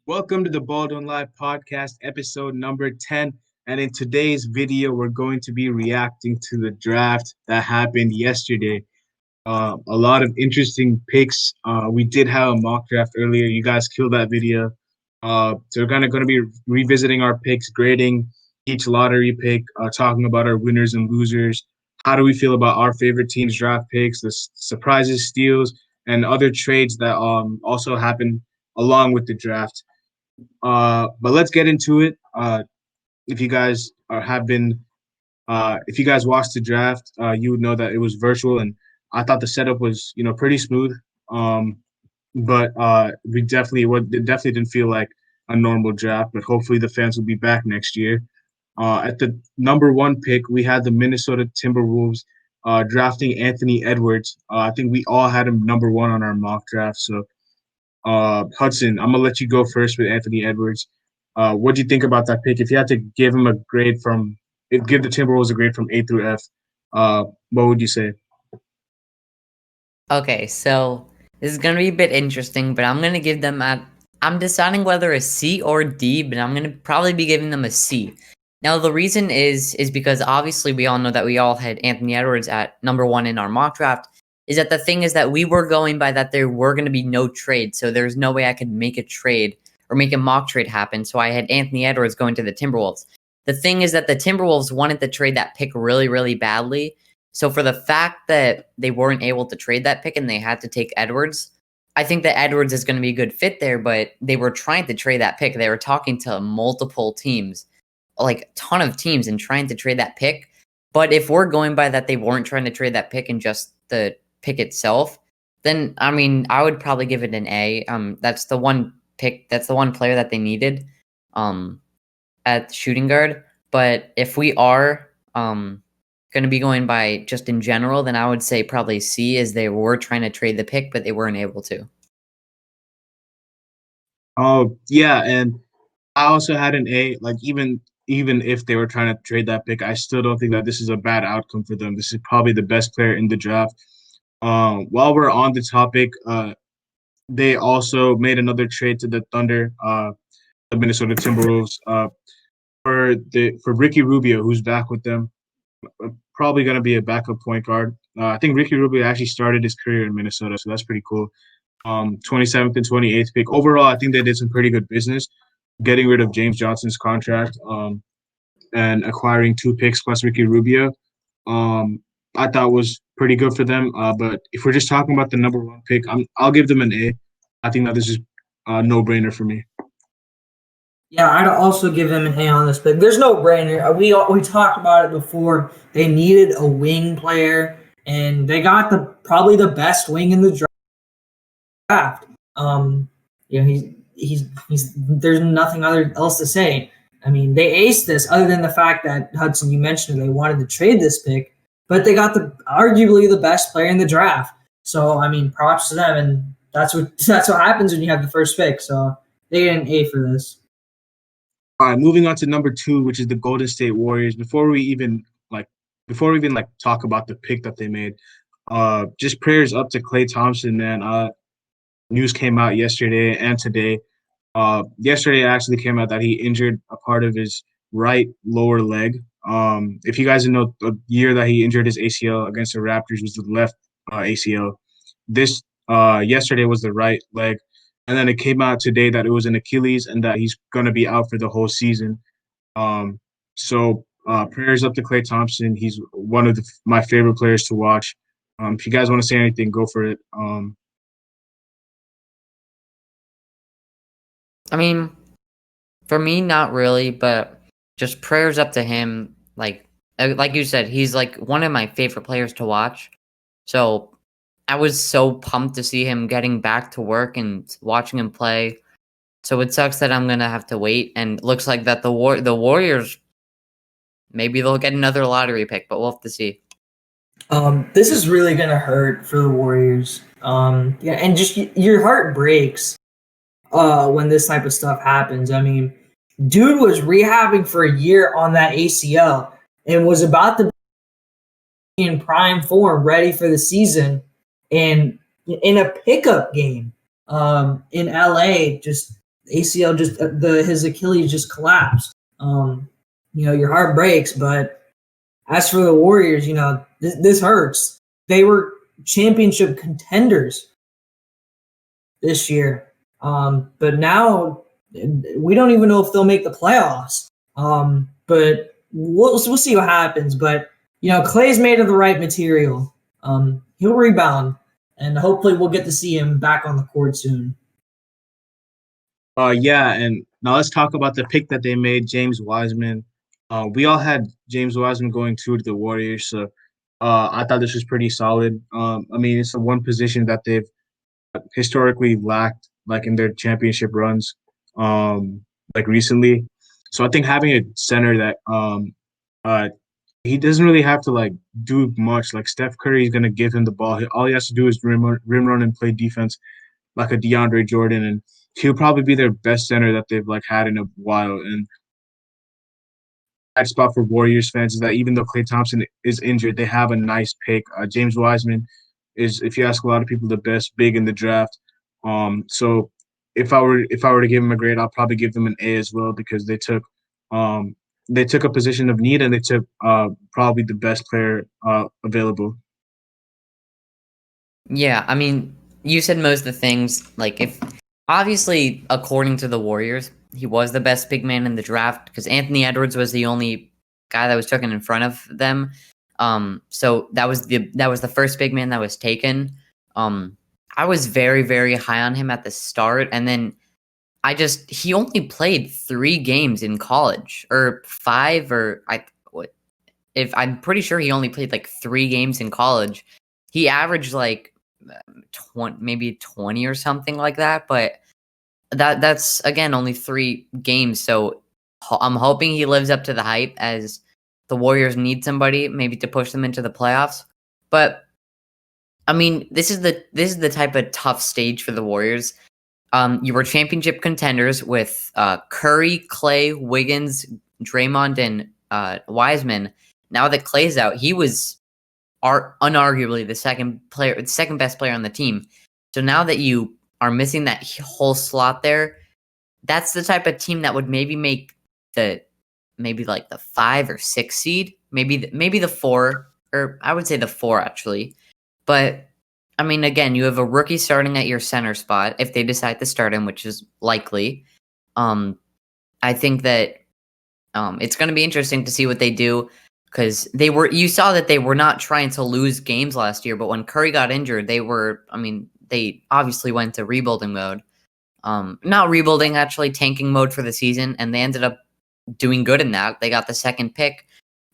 Welcome to the Ball Don't Lie podcast, episode number 10. And in today's video, we're going to be reacting to the draft that happened yesterday. A lot of interesting picks. We did have a mock draft earlier. You guys killed that video. So we're kind of going to be revisiting our picks, grading each lottery pick, talking about our winners and losers. How do we feel about our favorite teams' draft picks, the surprises, steals, and other trades that also happened along with the draft. But let's get into it. If you guys if you guys watched the draft, you would know that it was virtual, and I thought the setup was, pretty smooth. Um, but it definitely didn't feel like a normal draft. But hopefully, the fans will be back next year. At the number one pick, we had the Minnesota Timberwolves drafting Anthony Edwards. I think we all had him number one on our mock draft. So Hudson, I'm gonna let you go first with Anthony Edwards. What do you think about that pick? If you had to give him a grade give the Timberwolves a grade from A through F, what would you say? Okay, so this is gonna be a bit interesting, but I'm gonna give them a. I'm deciding whether a C or D, but I'm gonna probably be giving them a C. Now the reason is because obviously we all know that we all had Anthony Edwards at number one in our mock draft. Is that the thing is that we were going by that there were gonna be no trade, so there's no way I could make a trade or make a mock trade happen. So I had Anthony Edwards going to the Timberwolves. The thing is that the Timberwolves wanted to trade that pick really, really badly. So for the fact that they weren't able to trade that pick and they had to take Edwards, I think that Edwards is going to be a good fit there, but they were trying to trade that pick. They were talking to multiple teams, like a ton of teams, and trying to trade that pick. But if we're going by that they weren't trying to trade that pick and just the pick itself, then I mean I would probably give it an A. That's the one pick, that's the one player that they needed at shooting guard. But if we are going to be going by just in general, then I would say probably C, as they were trying to trade the pick, but they weren't able to. Oh yeah, and I also had an A. Like even if they were trying to trade that pick, I still don't think that this is a bad outcome for them. This is probably the best player in the draft. While we're on the topic, they also made another trade to the Thunder, the Minnesota Timberwolves, for Ricky Rubio, who's back with them. Probably going to be a backup point guard. I think Ricky Rubio actually started his career in Minnesota, so that's pretty cool. 27th and 28th pick. Overall, I think they did some pretty good business getting rid of James Johnson's contract and acquiring two picks plus Ricky Rubio. I thought was pretty good for them. But if we're just talking about the number one pick, I'll give them an A. I think that this is a no-brainer for me. Yeah, I'd also give them an A on this pick. There's no brainer. We talked about it before. They needed a wing player, and they got probably the best wing in the draft. He's there's nothing else to say. I mean, they aced this other than the fact that Hudson, you mentioned they wanted to trade this pick, but they got arguably the best player in the draft. So I mean, props to them, and that's what happens when you have the first pick. So they get an A for this. All right, moving on to number two, which is the Golden State Warriors. Before we even talk about the pick that they made, just prayers up to Klay Thompson, man. News came out yesterday and today. Yesterday actually came out that he injured a part of his right lower leg. If you guys know, the year that he injured his ACL against the Raptors was the left ACL. This yesterday was the right leg. And then it came out today that it was an Achilles and that he's going to be out for the whole season. So prayers up to Klay Thompson. He's one of my favorite players to watch. If you guys want to say anything, go for it. I mean, for me, not really, but just prayers up to him. Like you said, he's like one of my favorite players to watch. So I was so pumped to see him getting back to work and watching him play. So it sucks that I'm gonna have to wait, and it looks like that the Warriors, maybe they'll get another lottery pick, but we'll have to see. This is really gonna hurt for the Warriors. Yeah, and just your heart breaks when this type of stuff happens. I mean, dude was rehabbing for a year on that ACL and was about to be in prime form, ready for the season, and in a pickup game in LA, just ACL just his Achilles just collapsed. Your heart breaks, but as for the Warriors, this hurts. They were championship contenders this year, but now we don't even know if they'll make the playoffs. But we'll see what happens. But Clay's made of the right material. He'll rebound, and hopefully we'll get to see him back on the court soon. Yeah, and now let's talk about the pick that they made, James Wiseman. We all had James Wiseman going to the Warriors, so I thought this was pretty solid. I mean, it's the one position that they've historically lacked, like in their championship runs, like recently. So I think having a center that uh, he doesn't really have to like do much. Like Steph Curry is gonna give him the ball. All he has to do is rim run and play defense like a DeAndre Jordan, and he'll probably be their best center that they've like had in a while. And that spot for Warriors fans is that even though Klay Thompson is injured, they have a nice pick. James Wiseman is, if you ask a lot of people, the best big in the draft. So if I were to give him a grade, I'll probably give them an A as well because they took a position of need and they took probably the best player available. Yeah, I mean, you said most of the things. Like, if obviously, according to the Warriors, he was the best big man in the draft because Anthony Edwards was the only guy that was taken in front of them. So that was the first big man that was taken. I was very, very high on him at the start, and then he only played 3 games in college, or 5, or I'm pretty sure he only played like 3 games in college. He averaged like 20, maybe 20 or something like that, but that's again only 3 games. So I'm hoping he lives up to the hype, as the Warriors need somebody maybe to push them into the playoffs. But I mean, this is the type of tough stage for the Warriors. You were championship contenders with Curry, Clay, Wiggins, Draymond, and Wiseman. Now that Clay's out, he was unarguably the second best player on the team. So now that you are missing that whole slot there, that's the type of team that would maybe make maybe like the 5 or 6 seed, maybe the 4, or I would say the 4 actually. But I mean, again, you have a rookie starting at your center spot if they decide to start him, which is likely. I think that it's going to be interesting to see what they do, because you saw that they were not trying to lose games last year, but when Curry got injured, they obviously went to rebuilding mode. Not rebuilding, actually tanking mode for the season, and they ended up doing good in that. They got the second pick,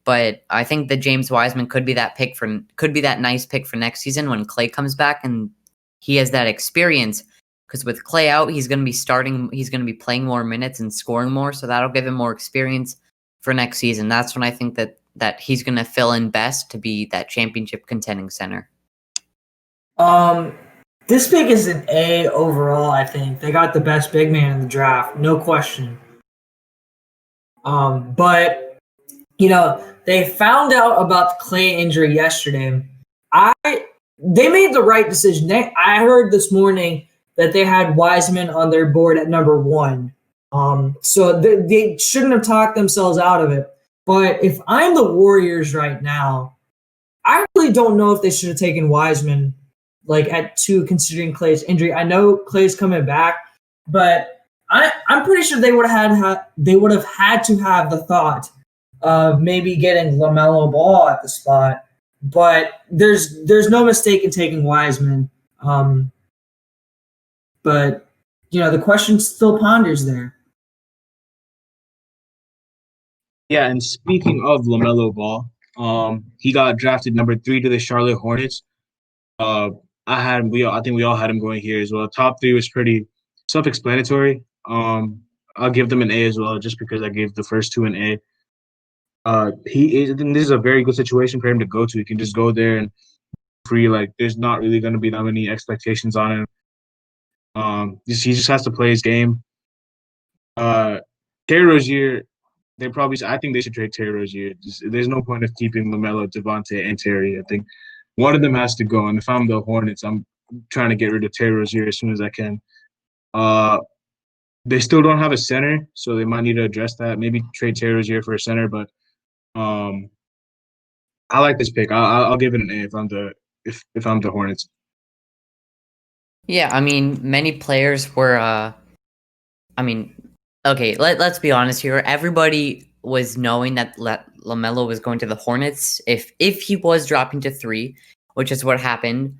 but I think that James Wiseman could be that nice pick for next season when Clay comes back and he has that experience. Because with Clay out, he's going to be playing more minutes and scoring more, so that'll give him more experience for next season. That's when I think that he's going to fill in best to be that championship contending center. This pick is an A overall. I think they got the best big man in the draft, no question. But they found out about the Clay injury yesterday. They made the right decision. I heard this morning that they had Wiseman on their board at number 1. So they shouldn't have talked themselves out of it. But if I'm the Warriors right now, I really don't know if they should have taken Wiseman at 2, considering Clay's injury. I know Clay's coming back, but I'm pretty sure they would have had to have the thought of maybe getting LaMelo Ball at the spot. But there's no mistake in taking Wiseman. But the question still ponders there. Yeah, and speaking of LaMelo Ball, he got drafted number 3 to the Charlotte Hornets. I think we all had him going here as well. Top 3 was pretty self-explanatory. I'll give them an A as well, just because I gave the first 2 an A. I think this is a very good situation for him to go to. He can just go there and free. Like, there's not really going to be that many expectations on him. He just has to play his game. Terry Rozier, I think they should trade Terry Rozier. There's no point of keeping LaMelo, Devontae, and Terry. I think one of them has to go. And if I'm the Hornets, I'm trying to get rid of Terry Rozier as soon as I can. They still don't have a center, so they might need to address that. Maybe trade Terry Rozier for a center, but um, I like this pick. I'll give it an A if I'm the Hornets. Yeah, I mean, many players were. I mean, okay, let's be honest here. Everybody was knowing that LaMelo was going to the Hornets. If he was dropping to 3, which is what happened,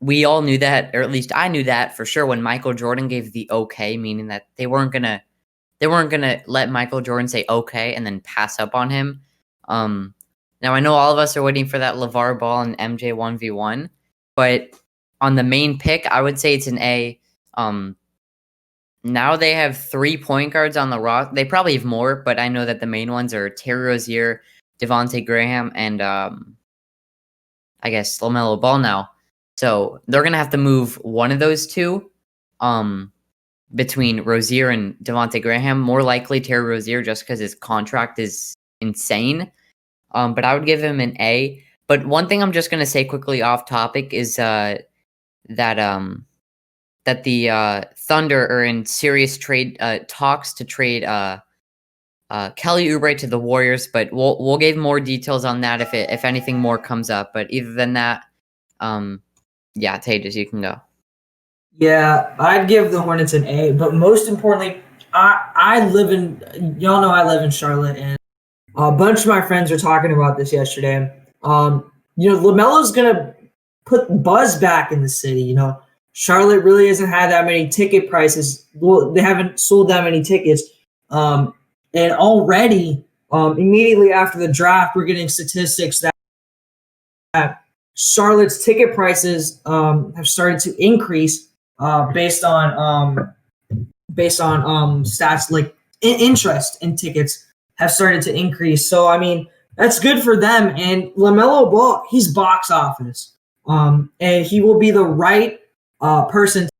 we all knew that, or at least I knew that for sure when Michael Jordan gave the okay, meaning that they weren't gonna let Michael Jordan say okay and then pass up on him. Now I know all of us are waiting for that LeVar Ball and MJ 1v1, but on the main pick, I would say it's an A. Now they have 3 point guards on the rock. They probably have more, but I know that the main ones are Terry Rozier, Devontae Graham, and I guess LaMelo Ball now. So they're gonna have to move one of those two between Rozier and Devontae Graham. More likely Terry Rozier just because his contract is insane. But I would give him an A. But one thing I'm just gonna say quickly off topic is that the Thunder are in serious trade talks to trade Kelly Oubre to the Warriors, but we'll give more details on that if anything more comes up. But other than that, yeah, Tejas, you can go. Yeah, I'd give the Hornets an A, but most importantly, I live in y'all know I live in Charlotte, and a bunch of my friends were talking about this yesterday. LaMelo's gonna put buzz back in the city. Charlotte really hasn't had that many ticket prices. Well, they haven't sold that many tickets, and already, immediately after the draft, we're getting statistics that Charlotte's ticket prices have started to increase based on stats like interest in tickets have started to increase. So I mean that's good for them. And LaMelo Ball, he's box office, and he will be the right person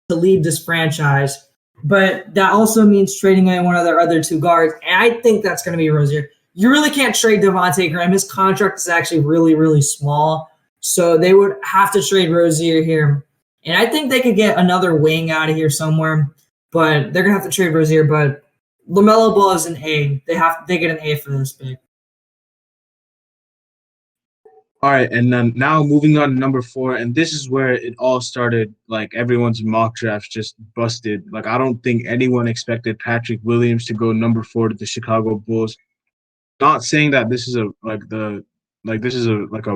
to lead this franchise. But that also means trading away one of their other 2 guards, and I think that's going to be Rozier. You really can't trade Devontae Graham. His contract is actually really, really small. So they would have to trade Rozier here. And I think they could get another wing out of here somewhere, but they're gonna have to trade Rozier. But LaMelo Ball is an A. They get an A for this pick. All right, and then now moving on to number 4, and this is where it all started. Like everyone's mock drafts just busted. Like I don't think anyone expected Patrick Williams to go number 4 to the Chicago Bulls. Not saying that this is a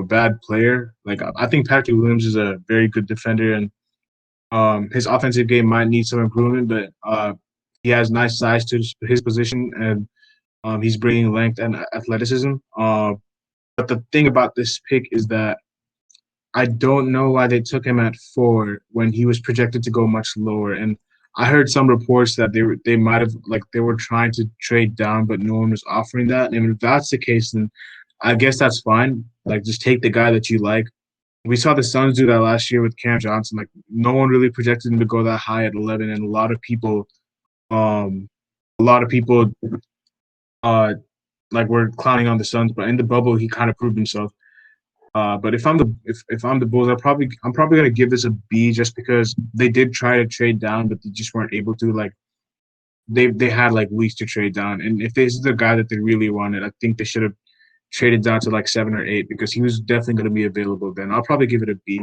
bad player. Like I think Patrick Williams is a very good defender, and his offensive game might need some improvement, but he has nice size to his position, and he's bringing length and athleticism. But the thing about this pick is that I don't know why they took him at 4 when he was projected to go much lower. And I heard some reports that they might have they were trying to trade down, but no one was offering that. And if that's the case, then I guess that's fine. Like just take the guy that you like. We saw the Suns do that last year with Cam Johnson. Like no one really projected him to go that high at 11, and a lot of people, um, were clowning on the Suns. But in the bubble, he kind of proved himself. But if I'm the Bulls, I'm probably gonna give this a B just because they did try to trade down, but they just weren't able to. Like they had like weeks to trade down, and if this is the guy that they really wanted, I think they should have traded down to like 7 or 8 because he was definitely going to be available then. I'll probably give it a B.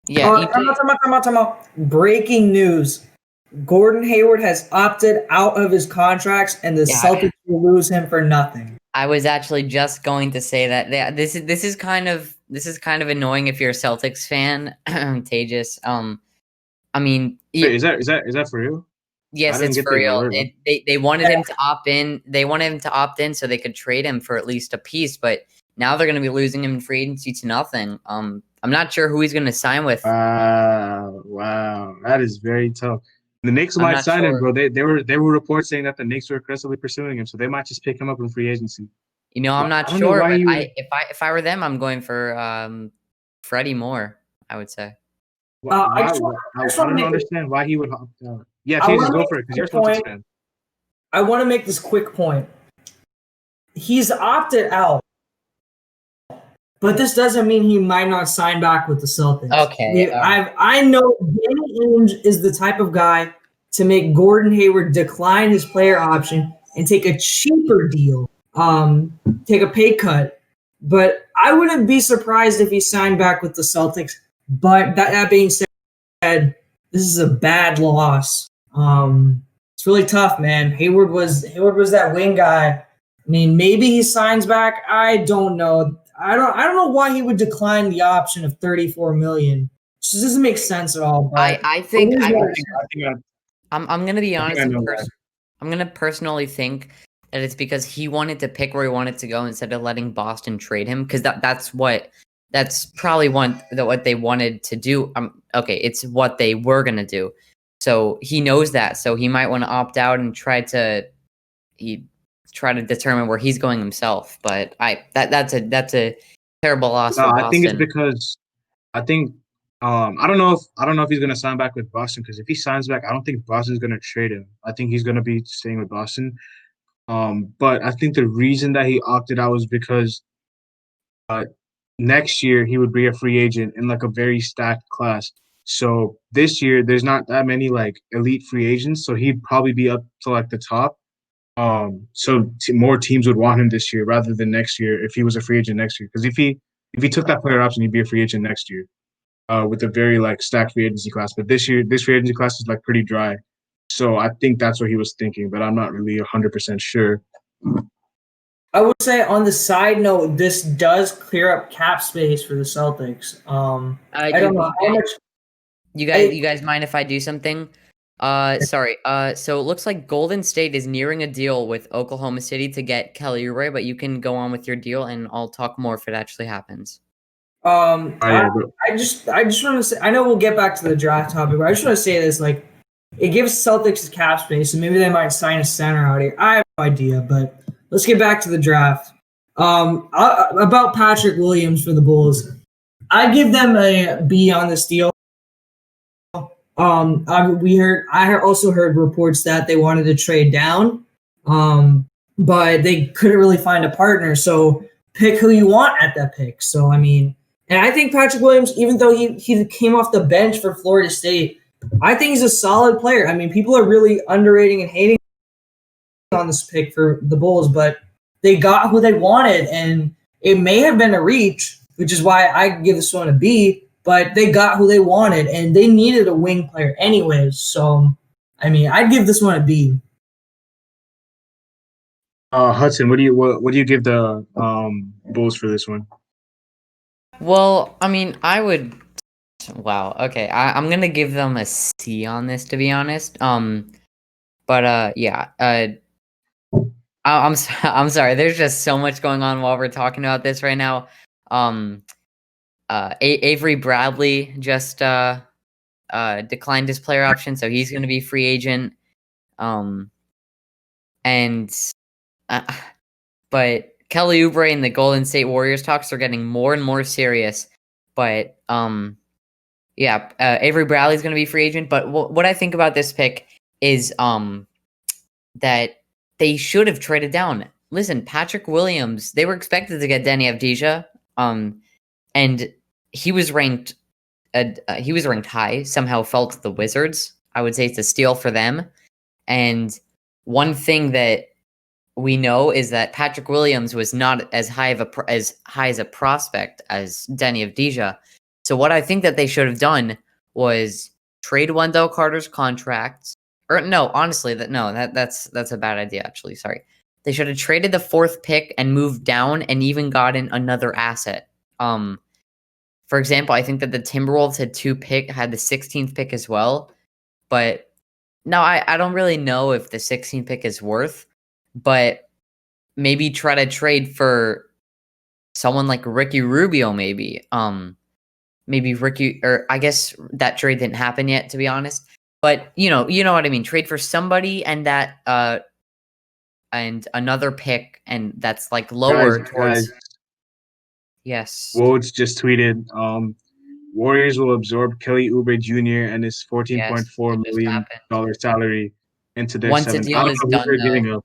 Yeah. Time out. Breaking news. Gordon Hayward has opted out of his contracts, and the Celtics will lose him for nothing. I was actually just going to say that. Yeah, this is kind of annoying if you're a Celtics fan, Tejas. I mean, Wait, is that for real? Yes, it's for real. They wanted him to opt in. They wanted him to opt in so they could trade him for at least a piece. But now they're going to be losing him in free agency to nothing. I'm not sure who he's going to sign with. Wow, that is very tough. The Knicks might sign him, bro. There were reports saying that the Knicks were aggressively pursuing him, so they might just pick him up in free agency. I'm not sure, but if I were them, I'm going for Freddie Moore. I would say. I don't understand why he would opt out. Yeah, Jesus, go for it because you're a Celtics fan. I want to make this quick point. He's opted out, but this doesn't mean he might not sign back with the Celtics. Okay, I know Danny Ainge is the type of guy to make Gordon Hayward decline his player option and take a cheaper deal, take a pay cut. But I wouldn't be surprised if he signed back with the Celtics. But that being said, this is a bad loss. It's really tough, man. Hayward was that wing guy. I mean, maybe he signs back. I don't know. I don't know why he would decline the option of $34 million. It just doesn't make sense at all. But I think I think I'm gonna be honest. I know that. I'm gonna personally think that it's because he wanted to pick where he wanted to go instead of letting Boston trade him. Because that's probably what they wanted to do. Okay, it's what they were gonna do. So he knows that. So he might want to opt out and try to determine where he's going himself. But that's a terrible loss for Boston. I think it's because I think I don't know if he's gonna sign back with Boston, because if he signs back, I don't think Boston's gonna trade him. I think he's gonna be staying with Boston. But I think the reason that he opted out was because next year he would be a free agent in like a very stacked class. So this year there's not that many like elite free agents, so he'd probably be up to like the top. So more teams would want him this year rather than next year if he was a free agent next year. Because if he took that player option, he'd be a free agent next year, with a very like stacked free agency class. But this year, this free agency class is like pretty dry. So I think that's what he was thinking, but I'm not really 100% sure. I would say on the side note, this does clear up cap space for the Celtics. I don't know how much. You guys mind if I do something? Sorry. So it looks like Golden State is nearing a deal with Oklahoma City to get Kelly Oubre, but you can go on with your deal, and I'll talk more if it actually happens. I just want to say, I know we'll get back to the draft topic, but I just want to say this: like, it gives Celtics cap space, and maybe they might sign a center out here. I have no idea, but let's get back to the draft. About Patrick Williams for the Bulls, I give them a B on this deal. I also heard reports that they wanted to trade down, but they couldn't really find a partner. So pick who you want at that pick. So I mean, and I think Patrick Williams, even though he came off the bench for Florida State, I think he's a solid player. I mean, people are really underrating and hating on this pick for the Bulls, but they got who they wanted, and it may have been a reach, which is why I give this one a B. But they got who they wanted, and they needed a wing player anyways. So, I mean, I'd give this one a B. Hudson, what do you give the Bulls for this one? Well, I mean, I would. Wow. Okay, I'm gonna give them a C on this, to be honest. Yeah. I'm sorry. There's just so much going on while we're talking about this right now. Avery Bradley just declined his player option, so he's going to be free agent. But Kelly Oubre and the Golden State Warriors talks are getting more and more serious. But Avery Bradley's going to be free agent. But what I think about this pick is that they should have traded down. Listen, Patrick Williams, they were expected to get Danny Avdija, and he was ranked high, somehow fell to the Wizards. I would say it's a steal for them. And one thing that we know is that Patrick Williams was not as high as a prospect as Danny Avdija. So what I think that they should have done was trade Wendell Carter's contract. Or no, honestly, that's a bad idea, actually. Sorry. They should have traded the 4th pick and moved down and even gotten another asset. For example, I think that the Timberwolves had the 16th pick as well. But no, I don't really know if the 16th pick is worth, but maybe try to trade for someone like Ricky Rubio, maybe. Maybe Ricky, or I guess that trade didn't happen yet, to be honest. But you know what I mean. Trade for somebody and that and another pick, and that's like lower towards. Yes. Woj just tweeted, Warriors will absorb Kelly Oubre Jr. and his $14.4 million salary into their once the deal is done, though.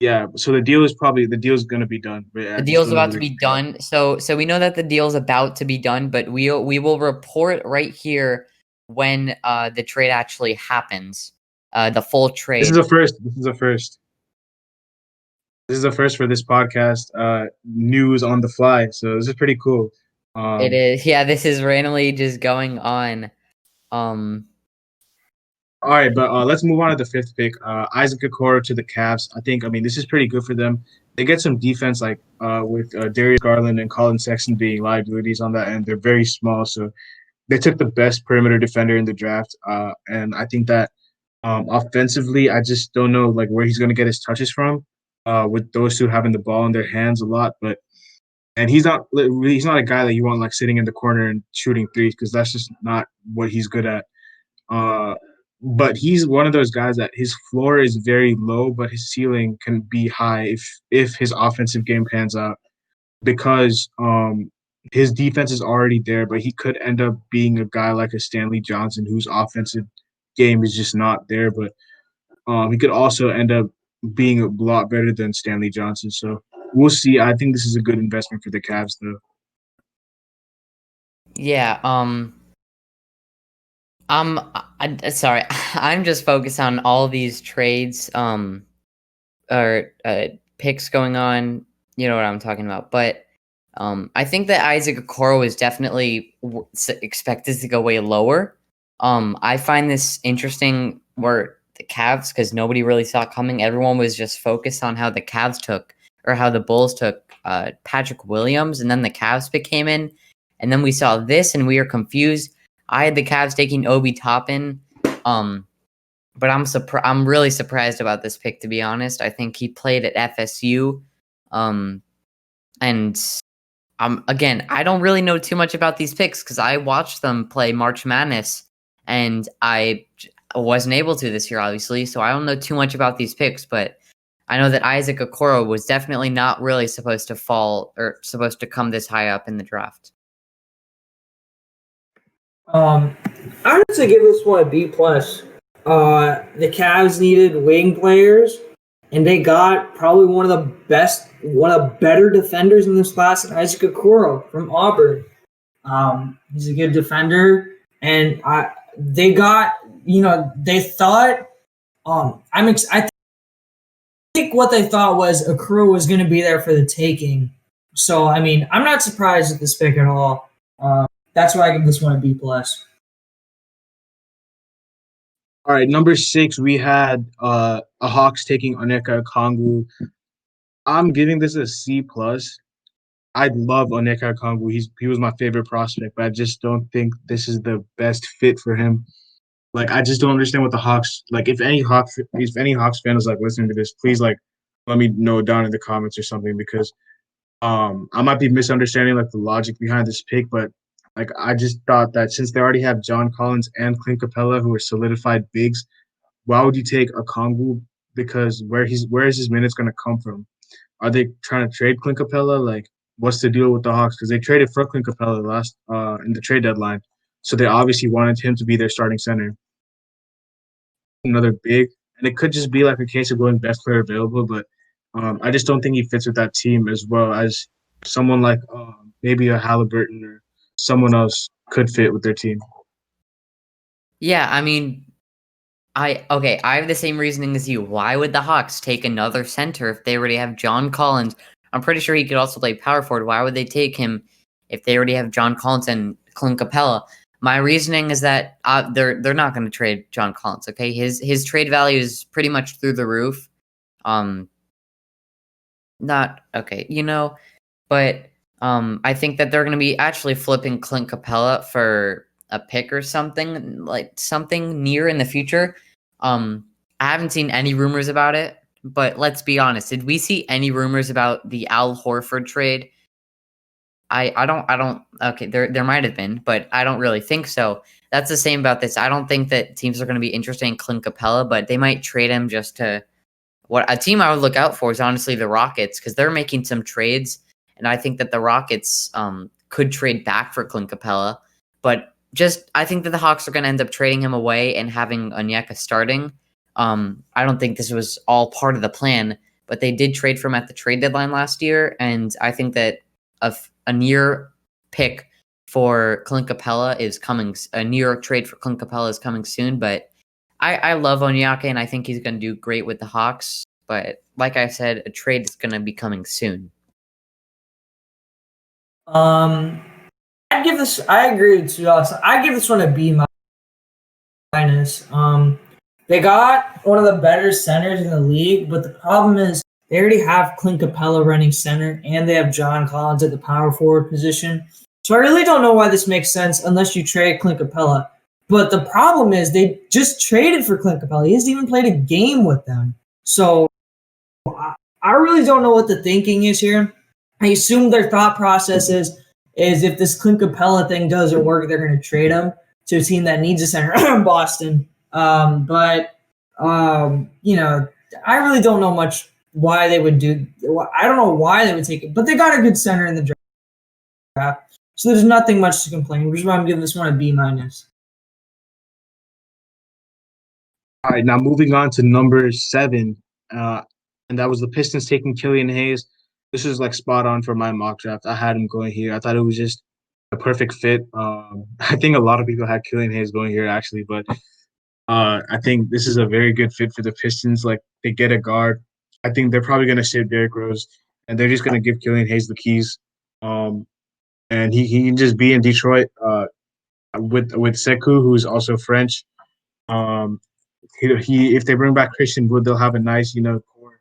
Yeah, so the deal is going to be done. But The I just deal's don't know about who to they be pick up. done. So we know that the deal's about to be done, but we will report right here when the trade actually happens. The full This is trade. a first. This is a first. This is a first for this podcast. News on the fly. So this is pretty cool. It Um, is, yeah, this is randomly just going on. Um all right, but let's move on to the fifth pick. Isaac Okoro to the Cavs. I mean, this is pretty good for them. They get some defense, like with Darius Garland and Colin Sexton being liabilities on that end. They're very small, so they took the best perimeter defender in the draft. And I think that offensively, I just don't know like where he's going to get his touches from. With those two having the ball in their hands a lot, but and he's not a guy that you want like sitting in the corner and shooting threes because that's just not what he's good at. Uh, but he's one of those guys that his floor is very low, but his ceiling can be high if his offensive game pans out because his defense is already there, but he could end up being a guy like a Stanley Johnson whose offensive game is just not there. But he could also end up being a lot better than Stanley Johnson. So we'll see. I think this is a good investment for the Cavs, though. yeah, sorry. I'm just focused on all these trades or picks going on. You know what I'm talking about. But I think that Isaac Okoro is definitely expected to go way lower. I find this interesting where the Cavs, because nobody really saw it coming. Everyone was just focused on how the Cavs took or how the Bulls took Patrick Williams, and then the Cavs pick came in, and then we saw this, and we were confused. I had the Cavs taking Obi Toppin. But I'm really surprised about this pick, to be honest. I think he played at FSU, and again, I don't really know too much about these picks because I watched them play March Madness, and I wasn't able to this year, obviously. So I don't know too much about these picks, but I know that Isaac Okoro was definitely not really supposed to fall or supposed to come this high up in the draft. I would say give this one a B plus. The Cavs needed wing players, and they got probably one of the better defenders in this class, Isaac Okoro from Auburn. He's a good defender, and they got they thought I think what they thought was Okoro was going to be there for the taking. So I mean, I'm not surprised at this pick at all. That's why I give this one a B plus. All right, number 6, we had a Hawks taking Onyeka Okongwu. I'm giving this a C plus. I love Onyeka Okongwu. He was my favorite prospect, but I just don't think this is the best fit for him. Like I just don't understand what the Hawks like. If any Hawks fan is like listening to this, please like let me know down in the comments or something because I might be misunderstanding like the logic behind this pick, but like I just thought that since they already have John Collins and Clint Capella who are solidified bigs, why would you take a Kongu? Because where is his minutes going to come from? Are they trying to trade Clint Capella? Like, what's the deal with the Hawks? Because they traded for Clint Capella last in the trade deadline, so they obviously wanted him to be their starting center. Another big, and it could just be like a case of going best player available, but I just don't think he fits with that team as well as someone like maybe a Halliburton or someone else could fit with their team. Yeah, I mean, I have the same reasoning as you. Why would the Hawks take another center if they already have John Collins? I'm pretty sure he could also play power forward. Why would they take him if they already have John Collins and Clint Capella? My reasoning is that they're not going to trade John Collins. Okay, his trade value is pretty much through the roof. Um, not okay, but I think that they're going to be actually flipping Clint Capella for a pick or something like something near in the future. Um, I haven't seen any rumors about it, but let's be honest. Did we see any rumors about the Al Horford trade? I don't okay, there might have been, but I don't really think so. That's the same about this. I don't think that teams are going to be interested in Clint Capella, but they might trade him just to what a team I would look out for is honestly the Rockets because they're making some trades, and I think that the Rockets could trade back for Clint Capella. But just I think that the Hawks are going to end up trading him away and having Onyeka starting. I don't think this was all part of the plan, but they did trade for him at the trade deadline last year, and I think that a near pick for Clint Capella is coming. A New York trade for Clint Capella is coming soon, but I love Onyeka, and I think he's going to do great with the Hawks. But like I said, a trade is going to be coming soon. I'd give this. I agree with you. I give this one a B minus. They got one of the better centers in the league, but the problem is they already have Clint Capella running center, and they have John Collins at the power forward position. So I really don't know why this makes sense unless you trade Clint Capella. But the problem is they just traded for Clint Capella. He hasn't even played a game with them. So I really don't know what the thinking is here. I assume their thought process is if this Clint Capella thing doesn't work, they're going to trade him to a team that needs a center in Boston. But I really don't know much why they would do. I don't know why they would take it, but they got a good center in the draft, so there's nothing much to complain. Which is why I'm giving this one a B minus. All right, now moving on to number 7, and that was the Pistons taking Killian Hayes. This is like spot on for my mock draft. I had him going here. I thought it was just a perfect fit. I think a lot of people had Killian Hayes going here actually, but I think this is a very good fit for the Pistons. Like they get a guard. I think they're probably going to save Derrick Rose, and they're just going to give Killian Hayes the keys. And he can just be in Detroit with Sekou, who's also French. He if they bring back Christian Wood, they'll have a nice core.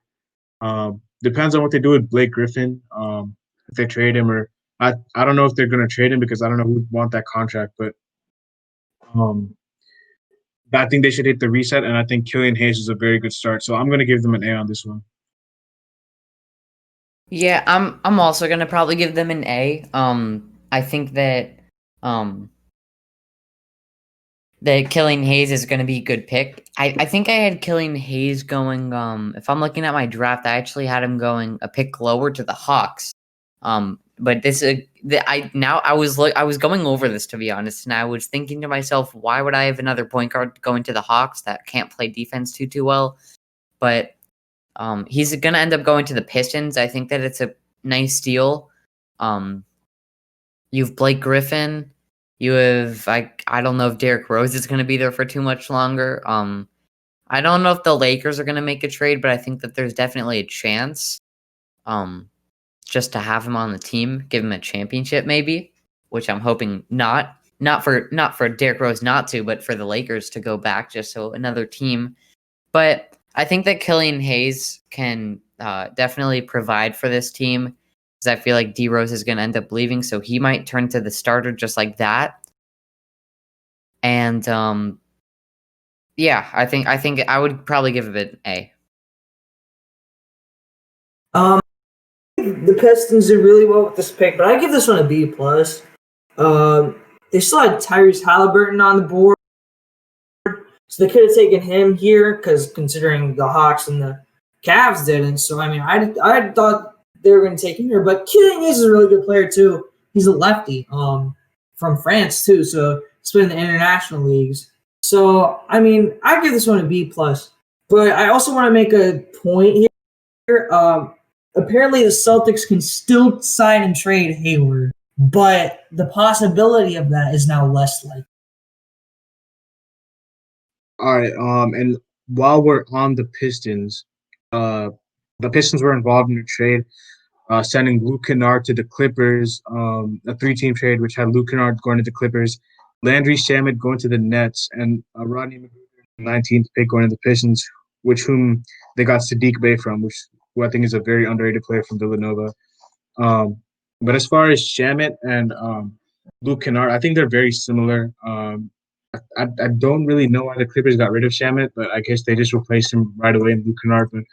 Depends on what they do with Blake Griffin. If they trade him or I don't know if they're going to trade him because I don't know who would want that contract, but I think they should hit the reset, and I think Killian Hayes is a very good start. So I'm going to give them an A on this one. Yeah, I'm also gonna probably give them an A. I think that that Killian Hayes is gonna be a good pick. I think I had Killian Hayes going. If I'm looking at my draft, I actually had him going a pick lower to the Hawks. But this I was going over this, to be honest, and I was thinking to myself, why would I have another point guard going to the Hawks that can't play defense too well? But he's going to end up going to the Pistons. I think that it's a nice deal. You've Blake Griffin. You have I don't know if Derrick Rose is going to be there for too much longer. I don't know if the Lakers are going to make a trade, but I think that there's definitely a chance. Just to have him on the team, give him a championship maybe, which I'm hoping not for Derrick Rose not to, but for the Lakers to go back just so another team. But I think that Killian Hayes can definitely provide for this team because I feel like D Rose is going to end up leaving, so he might turn to the starter just like that. And yeah, I think I would probably give it an A. The Pistons did really well with this pick, but I give this one a B plus. They still had Tyrese Halliburton on the board, so they could have taken him here because considering the Hawks and the Cavs didn't. So I mean, I thought they were going to take him here, but Killian Hayes is a really good player too. He's a lefty, from France too, so he's been in the international leagues. So I mean, I give this one a B plus. But I also want to make a point here. Apparently, the Celtics can still sign and trade Hayward, but the possibility of that is now less likely. All right. And while we're on the Pistons were involved in a trade, sending Luke Kennard to the Clippers, a 3-team trade which had Luke Kennard going to the Clippers, Landry Shamet going to the Nets, and Rodney McGruder, the 19th pick, going to the Pistons, whom they got Sadiq Bey from, who I think is a very underrated player from Villanova. But as far as Shamet and Luke Kennard, I think they're very similar. I don't really know why the Clippers got rid of Shamet, but I guess they just replaced him right away in Luke Kennard. But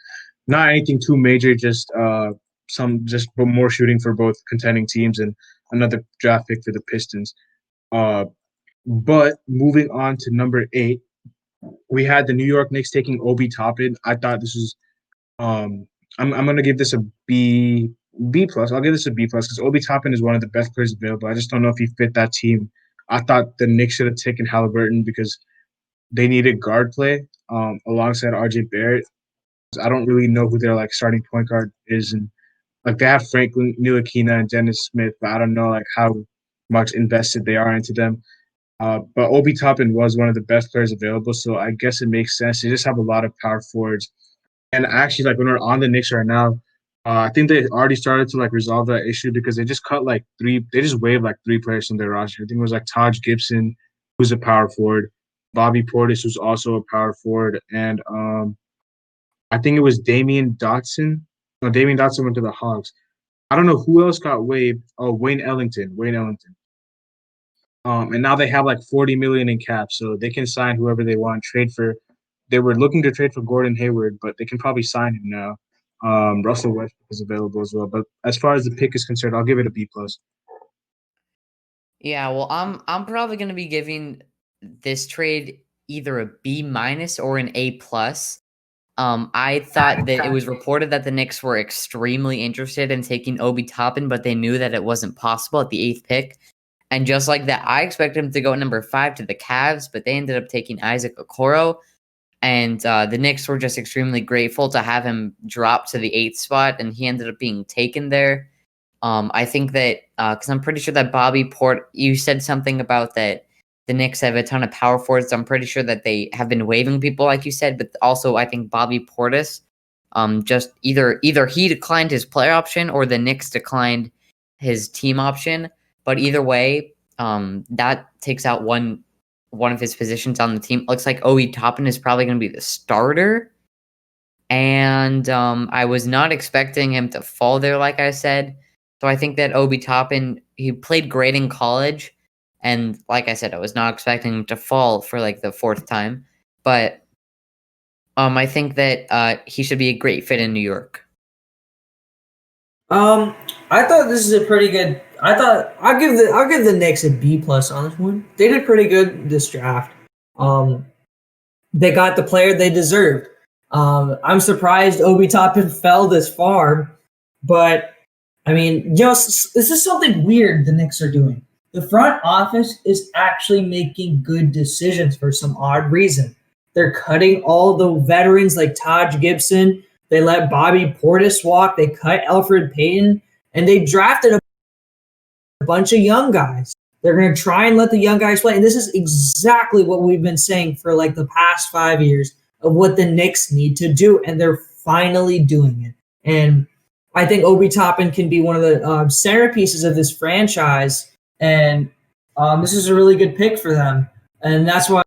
not anything too major, just more shooting for both contending teams and another draft pick for the Pistons. But moving on to number 8, we had the New York Knicks taking Obi Toppin. I thought this was I'm gonna give this a B plus. I'll give this a B plus because Obi Toppin is one of the best players available. I just don't know if he fit that team. I thought the Knicks should have taken Halliburton because they needed guard play alongside RJ Barrett. I don't really know who their like starting point guard is, and like they have Franklin Ntilikina and Dennis Smith, but I don't know like how much invested they are into them. But Obi Toppin was one of the best players available, so I guess it makes sense. They just have a lot of power forwards, and actually, like when we're on the Knicks right now, I think they already started to like resolve that issue because they just cut like three. They just waived like three players from their roster. I think it was like Taj Gibson, who's a power forward, Bobby Portis, who's also a power forward, and I think it was Damian Dotson. No, Damian Dotson went to the Hawks. I don't know who else got waived. Oh, Wayne Ellington. Wayne Ellington. And now they have like 40 million in cap, so they can sign whoever they want. Trade for. They were looking to trade for Gordon Hayward, but they can probably sign him now. Russell Westbrook is available as well. But as far as the pick is concerned, I'll give it a B plus. Yeah, well, I'm probably gonna be giving this trade either a B minus or an A plus. I thought that it was reported that the Knicks were extremely interested in taking Obi Toppin, but they knew that it wasn't possible at the 8th pick. And just like that, I expected him to go at number 5 to the Cavs, but they ended up taking Isaac Okoro. And the Knicks were just extremely grateful to have him drop to the 8th spot, and he ended up being taken there. I think that because I'm pretty sure that Bobby Port, you said something about that the Knicks have a ton of power forwards. I'm pretty sure that they have been waiving people, like you said, but also I think Bobby Portis, just either he declined his player option or the Knicks declined his team option. But either way, that takes out one of his positions on the team. Looks like Obi Toppin is probably going to be the starter. And I was not expecting him to fall there, like I said. So I think that Obi Toppin, he played great in college. And like I said, I was not expecting him to fall for like the 4th time. But I think that he should be a great fit in New York. I thought this is a pretty good. I thought I'll give the Knicks a B plus on this one. They did pretty good this draft. They got the player they deserved. I'm surprised Obi Toppin fell this far, but I mean, this is something weird the Knicks are doing. The front office is actually making good decisions for some odd reason. They're cutting all the veterans like Taj Gibson. They let Bobby Portis walk. They cut Elfrid Payton, and they drafted a bunch of young guys. They're going to try and let the young guys play. And this is exactly what we've been saying for like the past 5 years of what the Knicks need to do. And they're finally doing it. And I think Obi Toppin can be one of the centerpieces of this franchise. And this is a really good pick for them. And that's why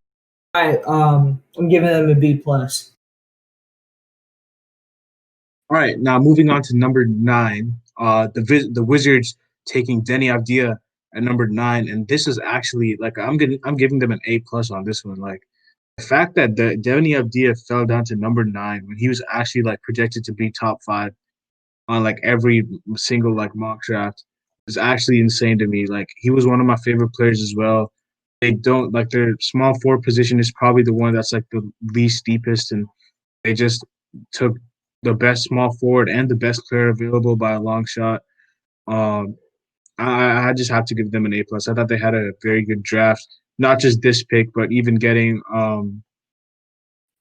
I'm giving them a B plus. All right, now moving on to number 9. The Wizards taking Denny Avdia at number 9, and this is actually like I'm giving them an A plus on this one. Like the fact that Denny Avdia fell down to number 9 when he was actually like projected to be top 5 on like every single like mock draft is actually insane to me. Like he was one of my favorite players as well. They don't like their small forward position is probably the one that's like the least deepest, and they just took the best small forward and the best player available by a long shot. Um, I just have to give them an A plus. I thought they had a very good draft, not just this pick, but even getting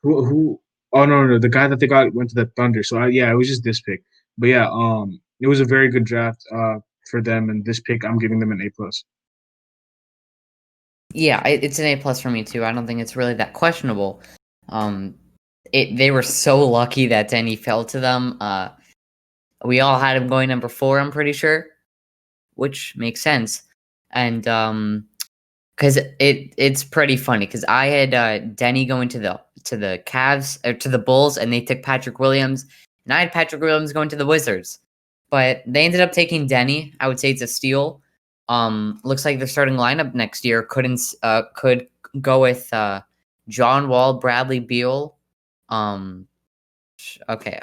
who oh no the guy that they got went to the Thunder. So yeah, it was just this pick, but yeah, it was a very good draft for them, and this pick I'm giving them an A plus. Yeah, it's an A plus for me too. I don't think it's really that questionable. They were so lucky that Denny fell to them. We all had him going number 4, I'm pretty sure, which makes sense. And because it's pretty funny because I had Denny going to the Cavs or to the Bulls, and they took Patrick Williams, and I had Patrick Williams going to the Wizards, but they ended up taking Denny. I would say it's a steal. Looks like their starting lineup next year could go with John Wall, Bradley Beal. Okay,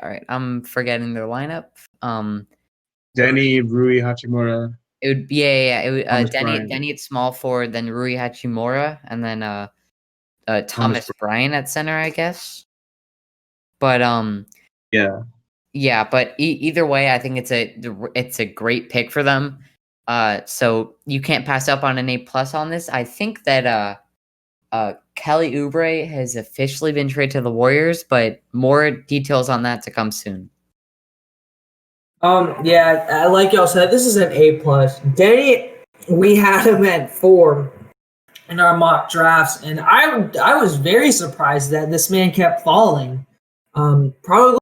all right. I'm forgetting their lineup. Denny, Rui Hachimura. It would yeah. It would Thomas Bryant. Denny at small forward, then Rui Hachimura, and then Thomas Bryant at center, I guess. But Yeah. yeah. But either way, I think it's a great pick for them. So you can't pass up on an A plus on this. I think that Kelly Oubre has officially been traded to the Warriors, but more details on that to come soon. Yeah, like y'all said, this is an A plus. Denny, we had him at 4 in our mock drafts, and I was very surprised that this man kept falling. Probably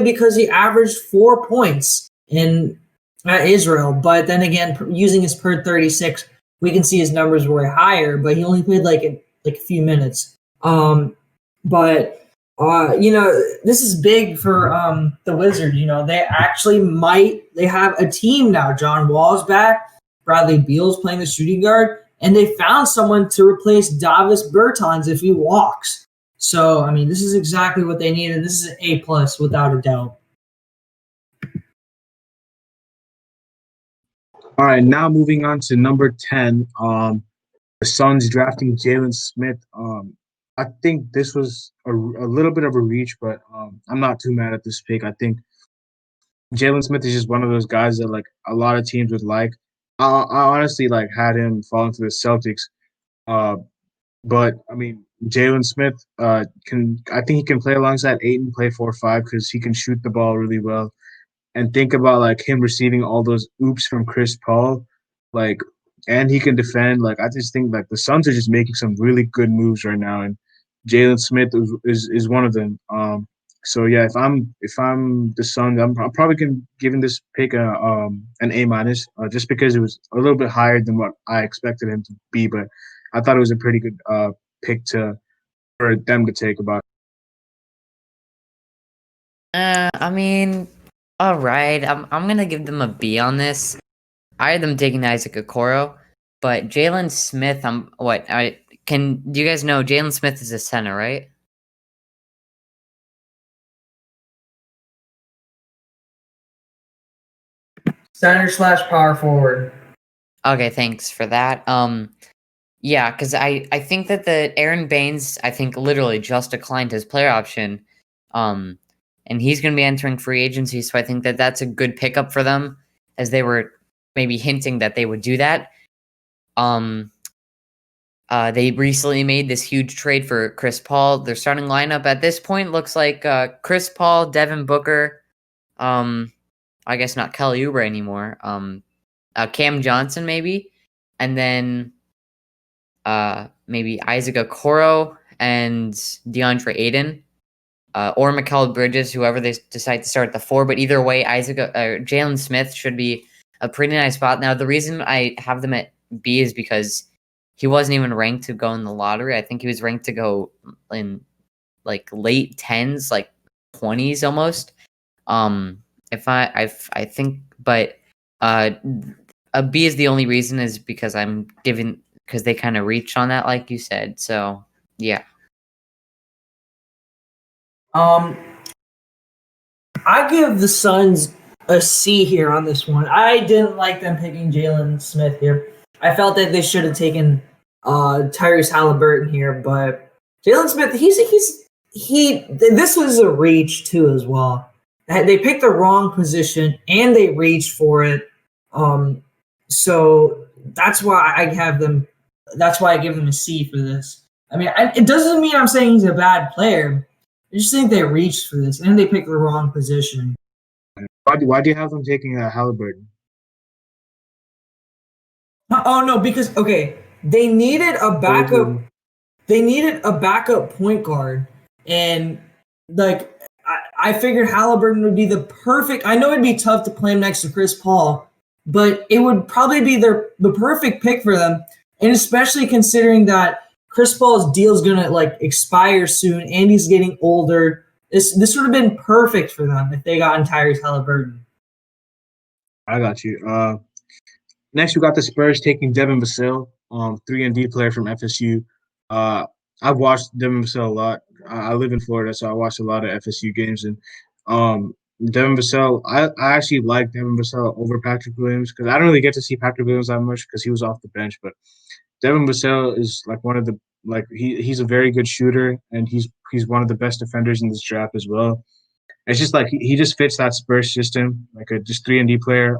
because he averaged 4 points in Israel, but then again, using his per 36, we can see his numbers were higher, but he only played like a few minutes. But this is big for the Wizards. They actually they have a team now. John Wall's back, Bradley Beal's playing the shooting guard, and they found someone to replace Davis Bertans if he walks. So, I mean, this is exactly what they needed. This is an A plus without a doubt. All right, now moving on to number 10. The Suns drafting Jalen Smith. I think this was a little bit of a reach, but I'm not too mad at this pick. I think Jalen Smith is just one of those guys that like a lot of teams would like. I honestly like had him falling to the Celtics. Uh, but I mean, Jalen Smith can. I think he can play alongside Ayton, play 4-5 because he can shoot the ball really well. And think about like him receiving all those oops from Chris Paul, like, and he can defend. Like, I just think like the Suns are just making some really good moves right now, and Jalen Smith is one of them. So yeah, if I'm the Suns, I'm probably giving this pick an A minus, just because it was a little bit higher than what I expected him to be, but I thought it was a pretty good pick for them to take about. I mean, all right. I'm gonna give them a B on this. I had them taking Isaac Okoro, but Jalen Smith. Do you guys know Jalen Smith is a center, right? Center / power forward. Okay, thanks for that. Yeah, because I think that the Aaron Baines, I think literally just declined his player option, and he's going to be entering free agency. So I think that that's a good pickup for them, as they were maybe hinting that they would do that. They recently made this huge trade for Chris Paul. Their starting lineup at this point looks like Chris Paul, Devin Booker, I guess not Kelly Oubre anymore. Cam Johnson maybe, and then maybe Isaac Okoro and DeAndre Ayton, or Mikal Bridges, whoever they decide to start at the 4. But either way, Jalen Smith should be a pretty nice spot. Now, the reason I have them at B is because he wasn't even ranked to go in the lottery. I think he was ranked to go in like late 10s, like 20s almost. If I think, but a B is the only reason is because because they kind of reached on that, like you said. So yeah. I give the Suns a C here on this one. I didn't like them picking Jalen Smith here. I felt that they should have taken Tyrese Halliburton here, but Jalen Smith, this was a reach too as well. They picked the wrong position and they reached for it. So that's why I have them. That's why I give them a C for this. I mean, it doesn't mean I'm saying he's a bad player. I just think they reached for this and they picked the wrong position. Why do you have them taking Halliburton? Oh no, because okay, they needed a backup. They needed a backup point guard, and like I figured Halliburton would be the perfect. I know it'd be tough to play him next to Chris Paul, but it would probably be the perfect pick for them, and especially considering that Chris Paul's deal is gonna like expire soon, and he's getting older. This would have been perfect for them if they got Tyrese Halliburton. I got you. Next, we got the Spurs taking Devin Vassell, 3-and-D player from FSU. I've watched Devin Vassell a lot. I live in Florida, so I watched a lot of FSU games. And Devin Vassell, I actually like Devin Vassell over Patrick Williams because I don't really get to see Patrick Williams that much because he was off the bench. But Devin Vassell is like one of the he's a very good shooter and he's one of the best defenders in this draft as well. It's just like he just fits that Spurs system, like a just 3-and-D player.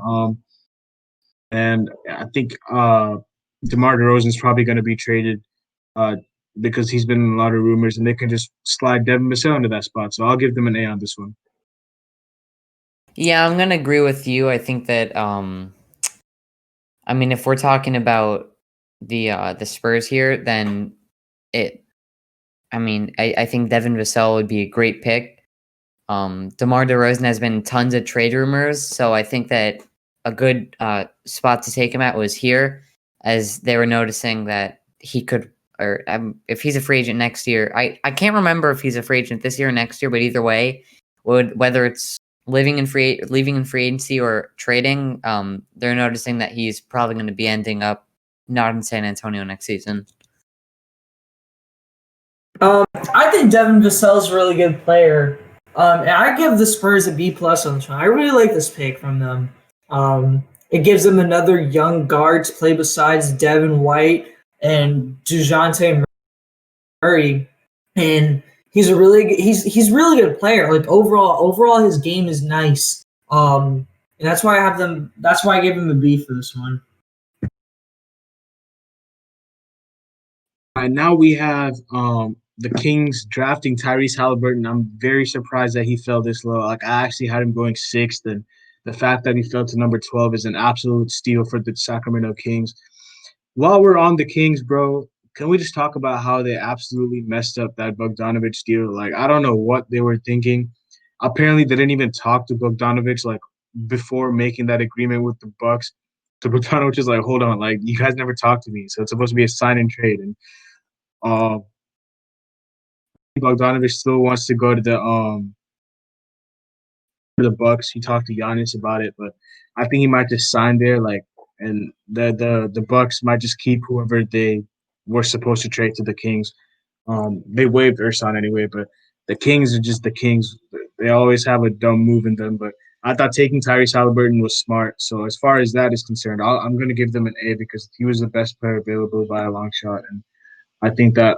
And I think DeMar DeRozan is probably going to be traded uh, because he's been in a lot of rumors, and they can just slide Devin Vassell into that spot. So I'll give them an A on this one. Yeah, I'm gonna agree with you. I think that I mean, if we're talking about the Spurs here, then it. I mean, I think Devin Vassell would be a great pick. DeMar DeRozan has been tons of trade rumors, so I think that a good spot to take him at was here, as they were noticing that he could, or if he's a free agent next year, I can't remember if he's a free agent this year or next year, but either way, whether it's leaving in free agency or trading, they're noticing that he's probably going to be ending up not in San Antonio next season. I think Devin Vassell is a really good player. And I give the Spurs a B plus on this one. I really like this pick from them. It gives them another young guard to play besides Devin White and DeJounte Murray, and he's really good player. Like overall his game is nice. And that's why I have them. That's why I gave him a B for this one. And now we have the Kings drafting Tyrese Halliburton. I'm very surprised that he fell this low. Like I actually had him going sixth, and the fact that he fell to number 12 is an absolute steal for the Sacramento Kings. While we're on the Kings, bro, can we just talk about how they absolutely messed up that Bogdanovich deal? Like I don't know what they were thinking. Apparently, they didn't even talk to Bogdanovich like before making that agreement with the Bucks. So Bogdanovich is like, hold on, like you guys never talked to me, so it's supposed to be a sign and trade, and uh, Bogdanovich still wants to go to the Bucks. He talked to Giannis about it, but I think he might just sign there, like, and the Bucks might just keep whoever they were supposed to trade to the Kings. They waived Ersan anyway, but the Kings are just the Kings. They always have a dumb move in them, but I thought taking Tyrese Halliburton was smart. So as far as that is concerned, I'm going to give them an A because he was the best player available by a long shot, and I think that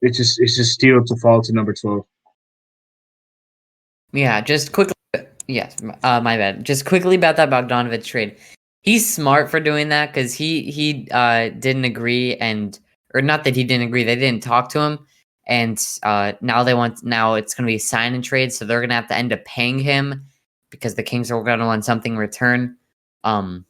it's just steal to fall to number 12. Yeah, just quickly. Yes, my bad. Just quickly about that Bogdanovich trade. He's smart for doing that because he didn't agree, and or not that he didn't agree. They didn't talk to him, and now it's gonna be a sign and trade, so they're gonna have to end up paying him because the Kings are gonna want something in return. Um,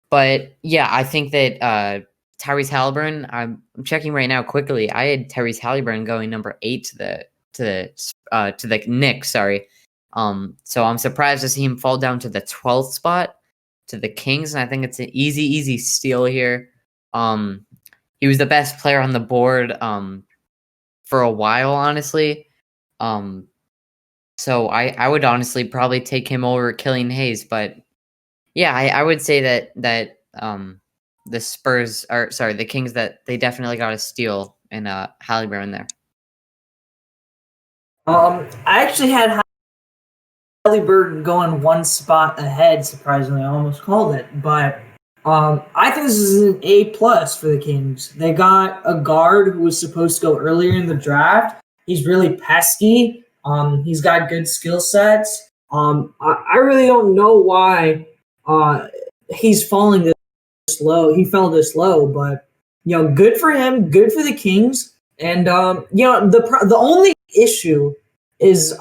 but yeah, I think that Tyrese Halliburton. I'm checking right now quickly. I had Tyrese Halliburton going number 8 to the Knicks. Sorry. So I'm surprised to see him fall down to the 12th spot to the Kings, and I think it's an easy steal here. Um, he was the best player on the board for a while, honestly. So I would honestly probably take him over Killian Hayes, but yeah, I would say that the Spurs are sorry, the Kings that they definitely got a steal in Halliburton there. I actually had Halliburton going one spot ahead. Surprisingly, I almost called it, but I think this is an A plus for the Kings. They got a guard who was supposed to go earlier in the draft. He's really pesky. He's got good skill sets. I really don't know why he's falling this low. He fell this low, but good for him. Good for the Kings. And the only issue is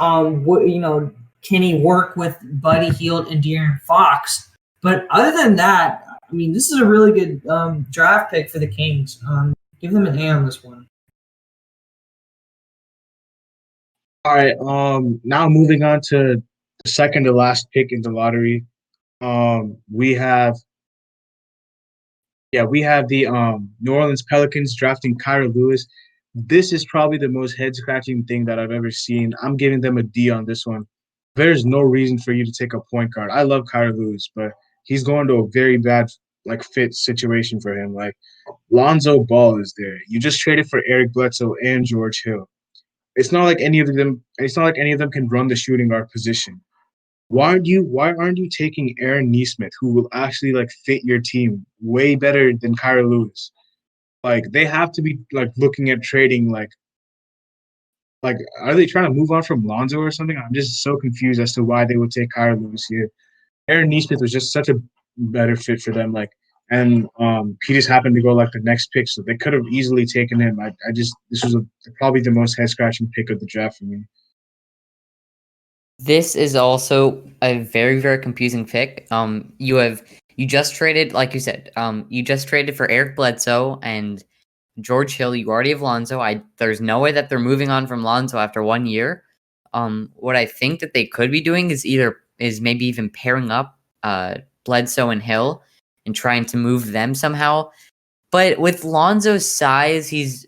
can he work with Buddy Hield and De'Aaron Fox? But other than that, I mean, this is a really good draft pick for the Kings. Give them an A on this one. All right. Now moving on to the second to last pick in the lottery. We have the New Orleans Pelicans drafting Kyra Lewis. This is probably the most head scratching thing that I've ever seen. I'm giving them a D on this one. There's no reason for you to take a point guard. I love Kyra Lewis, but he's going to a very bad fit situation for him. Like Lonzo Ball is there. You just traded for Eric Bledsoe and George Hill. It's not like any of them. It's not like any of them can run the shooting guard position. Why aren't you taking Aaron Nesmith, who will actually fit your team way better than Kyra Lewis? Like they have to be looking at trading are they trying to move on from Lonzo or something? I'm just so confused as to why they would take Kyra Lewis here. Aaron Nesmith was just such a better fit for them. Like and he just happened to go like the next pick, so they could have easily taken him. I just this was probably the most head scratching pick of the draft for me. This is also a very, very confusing pick. You just traded, like you said, you just traded for Eric Bledsoe and George Hill. You already have Lonzo. There's no way that they're moving on from Lonzo after 1 year. What I think that they could be doing is maybe even pairing up Bledsoe and Hill and trying to move them somehow. But with Lonzo's size, he's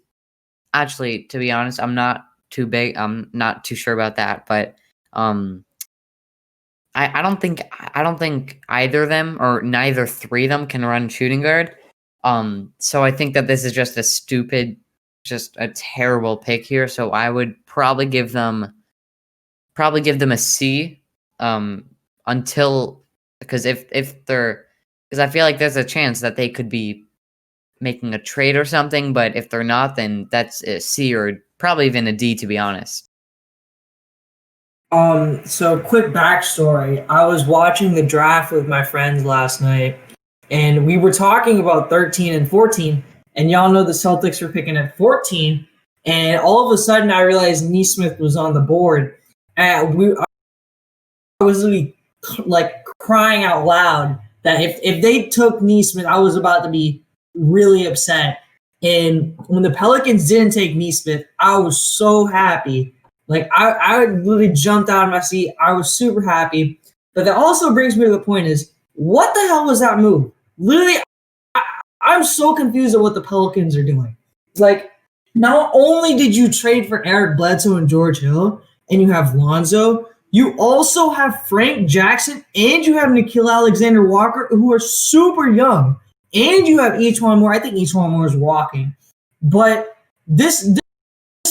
actually, to be honest, I'm not too big. I'm not too sure about that, but um, I don't think either of them or neither three of them can run shooting guard. So I think that this is just just a terrible pick here. So I would probably give them a C. Until because if they're because I feel like there's a chance that they could be making a trade or something, but if they're not, then that's a C or probably even a D, to be honest. So quick backstory. I was watching the draft with my friends last night, and we were talking about 13 and 14, and y'all know the Celtics were picking at 14, and all of a sudden I realized Neesmith was on the board. And I was literally like crying out loud that if they took Neesmith, I was about to be really upset. And when the Pelicans didn't take Neesmith, I was so happy. Like I literally jumped out of my seat. I was super happy. But that also brings me to the point is, what the hell was that move? Literally, I'm so confused at what the Pelicans are doing. Like, not only did you trade for Eric Bledsoe and George Hill, and you have Lonzo, you also have Frank Jackson, and you have Nikhil Alexander Walker, who are super young, and you have each one more. I think each one more is walking, but this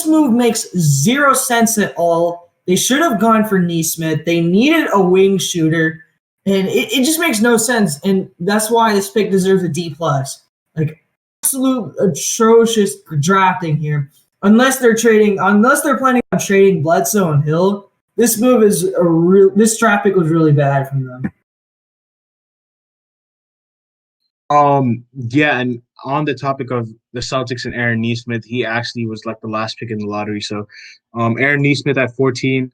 move makes zero sense at all. They should have gone for Neesmith. They needed a wing shooter, and it just makes no sense. And that's why this pick deserves a D plus. Like absolute atrocious drafting here. Unless they're planning on trading Bledsoe and Hill, this move is this draft pick was really bad from them. Yeah, and on the topic of the Celtics and Aaron Neesmith, he actually was like the last pick in the lottery. So, Aaron Neesmith at 14.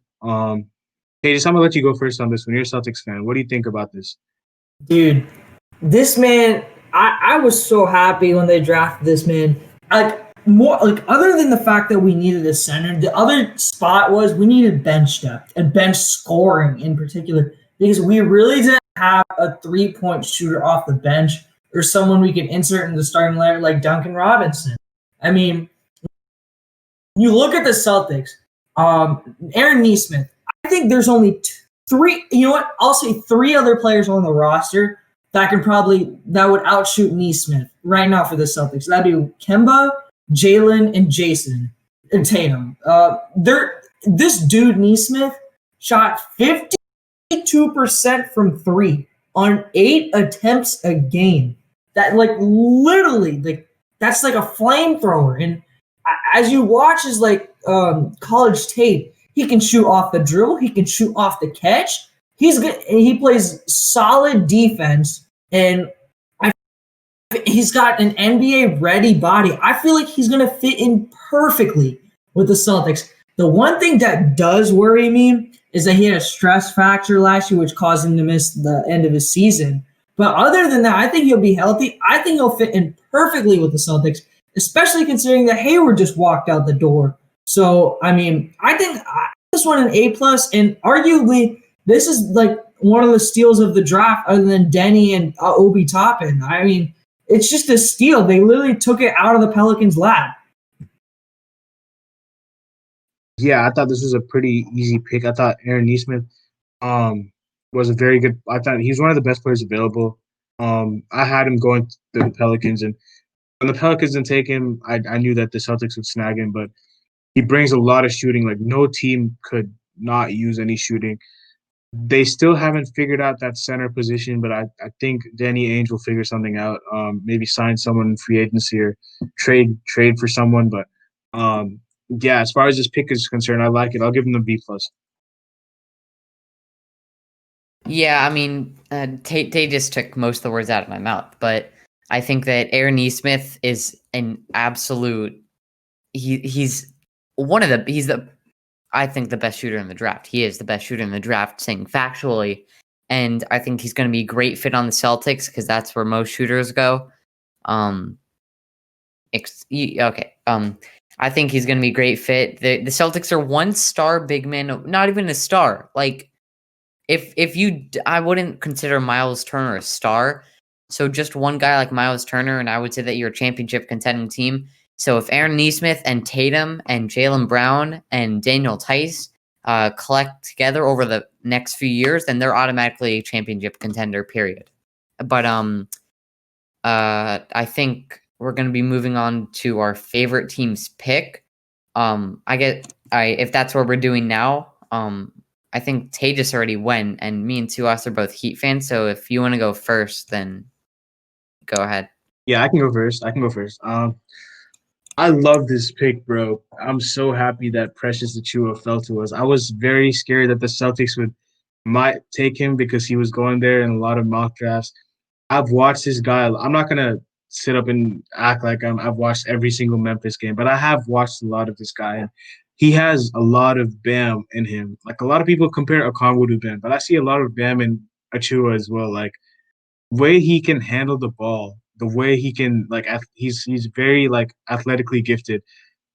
Hey, just I'm gonna let you go first on this one. You're a Celtics fan. What do you think about this? Dude, this man, I was so happy when they drafted this man. Like more like other than the fact that we needed a center, the other spot was we needed bench depth and bench scoring in particular because we really didn't have a 3-point shooter off the bench or someone we could insert in the starting lineup like Duncan Robinson. I mean, you look at the Celtics, Aaron Neesmith. I think there's only three. You know what? I'll say three other players on the roster that would outshoot Neesmith right now for the Celtics. That'd be Kemba, Jalen, and Jason and Tatum. This dude Neesmith shot 52% from three on 8 attempts a game. That like literally like that's like a flamethrower. And as you watch his like college tape, he can shoot off the dribble, he can shoot off the catch. He's good. He plays solid defense, and he's got an NBA ready body. I feel like he's gonna fit in perfectly with the Celtics. The one thing that does worry me is that he had a stress fracture last year, which caused him to miss the end of his season. But other than that, I think he'll be healthy. I think he'll fit in perfectly with the Celtics, especially considering that Hayward just walked out the door. So, I mean, I think I just want an A plus, and arguably this is like one of the steals of the draft, other than Denny and Obi Toppin. I mean, it's just a steal. They literally took it out of the Pelicans' lap. Yeah, I thought this was a pretty easy pick. I thought Aaron Neesmith was a very good. I thought he's one of the best players available. I had him going to the Pelicans, and when the Pelicans didn't take him, I knew that the Celtics would snag him. But he brings a lot of shooting. Like no team could not use any shooting. They still haven't figured out that center position, but I think Danny Ainge will figure something out. Maybe sign someone in free agency or trade for someone. But yeah, as far as this pick is concerned, I like it. I'll give him the B plus. Yeah, I mean, Tate just took most of the words out of my mouth, but I think that Aaron Nesmith is an absolute. He's one of the. He's the. I think the best shooter in the draft. He is the best shooter in the draft, saying factually, and I think he's going to be a great fit on the Celtics because that's where most shooters go. Um, okay. I think he's going to be a great fit. The Celtics are one star big man, not even a star. Like I wouldn't consider Miles Turner a star. So just one guy like Miles Turner, and I would say that you're a championship contending team. So if Aaron Nesmith and Tatum and Jaylen Brown and Daniel Tice collect together over the next few years, then they're automatically a championship contender. Period. But I think we're going to be moving on to our favorite team's pick. If that's what we're doing now. I think Tejas already went, and me and Tuas are both Heat fans. So if you want to go first, then go ahead. Yeah, I can go first. I love this pick, bro. I'm so happy that Precious Achua fell to us. I was very scared that the Celtics might take him because he was going there in a lot of mock drafts. I've watched this guy. I'm not gonna sit up and act like I've watched every single Memphis game, but I have watched a lot of this guy, and he has a lot of Bam in him. Like a lot of people compare Okongwu to Bam, but I see a lot of Bam in Achua as well. Like way he can handle the ball, the way he can he's very like athletically gifted.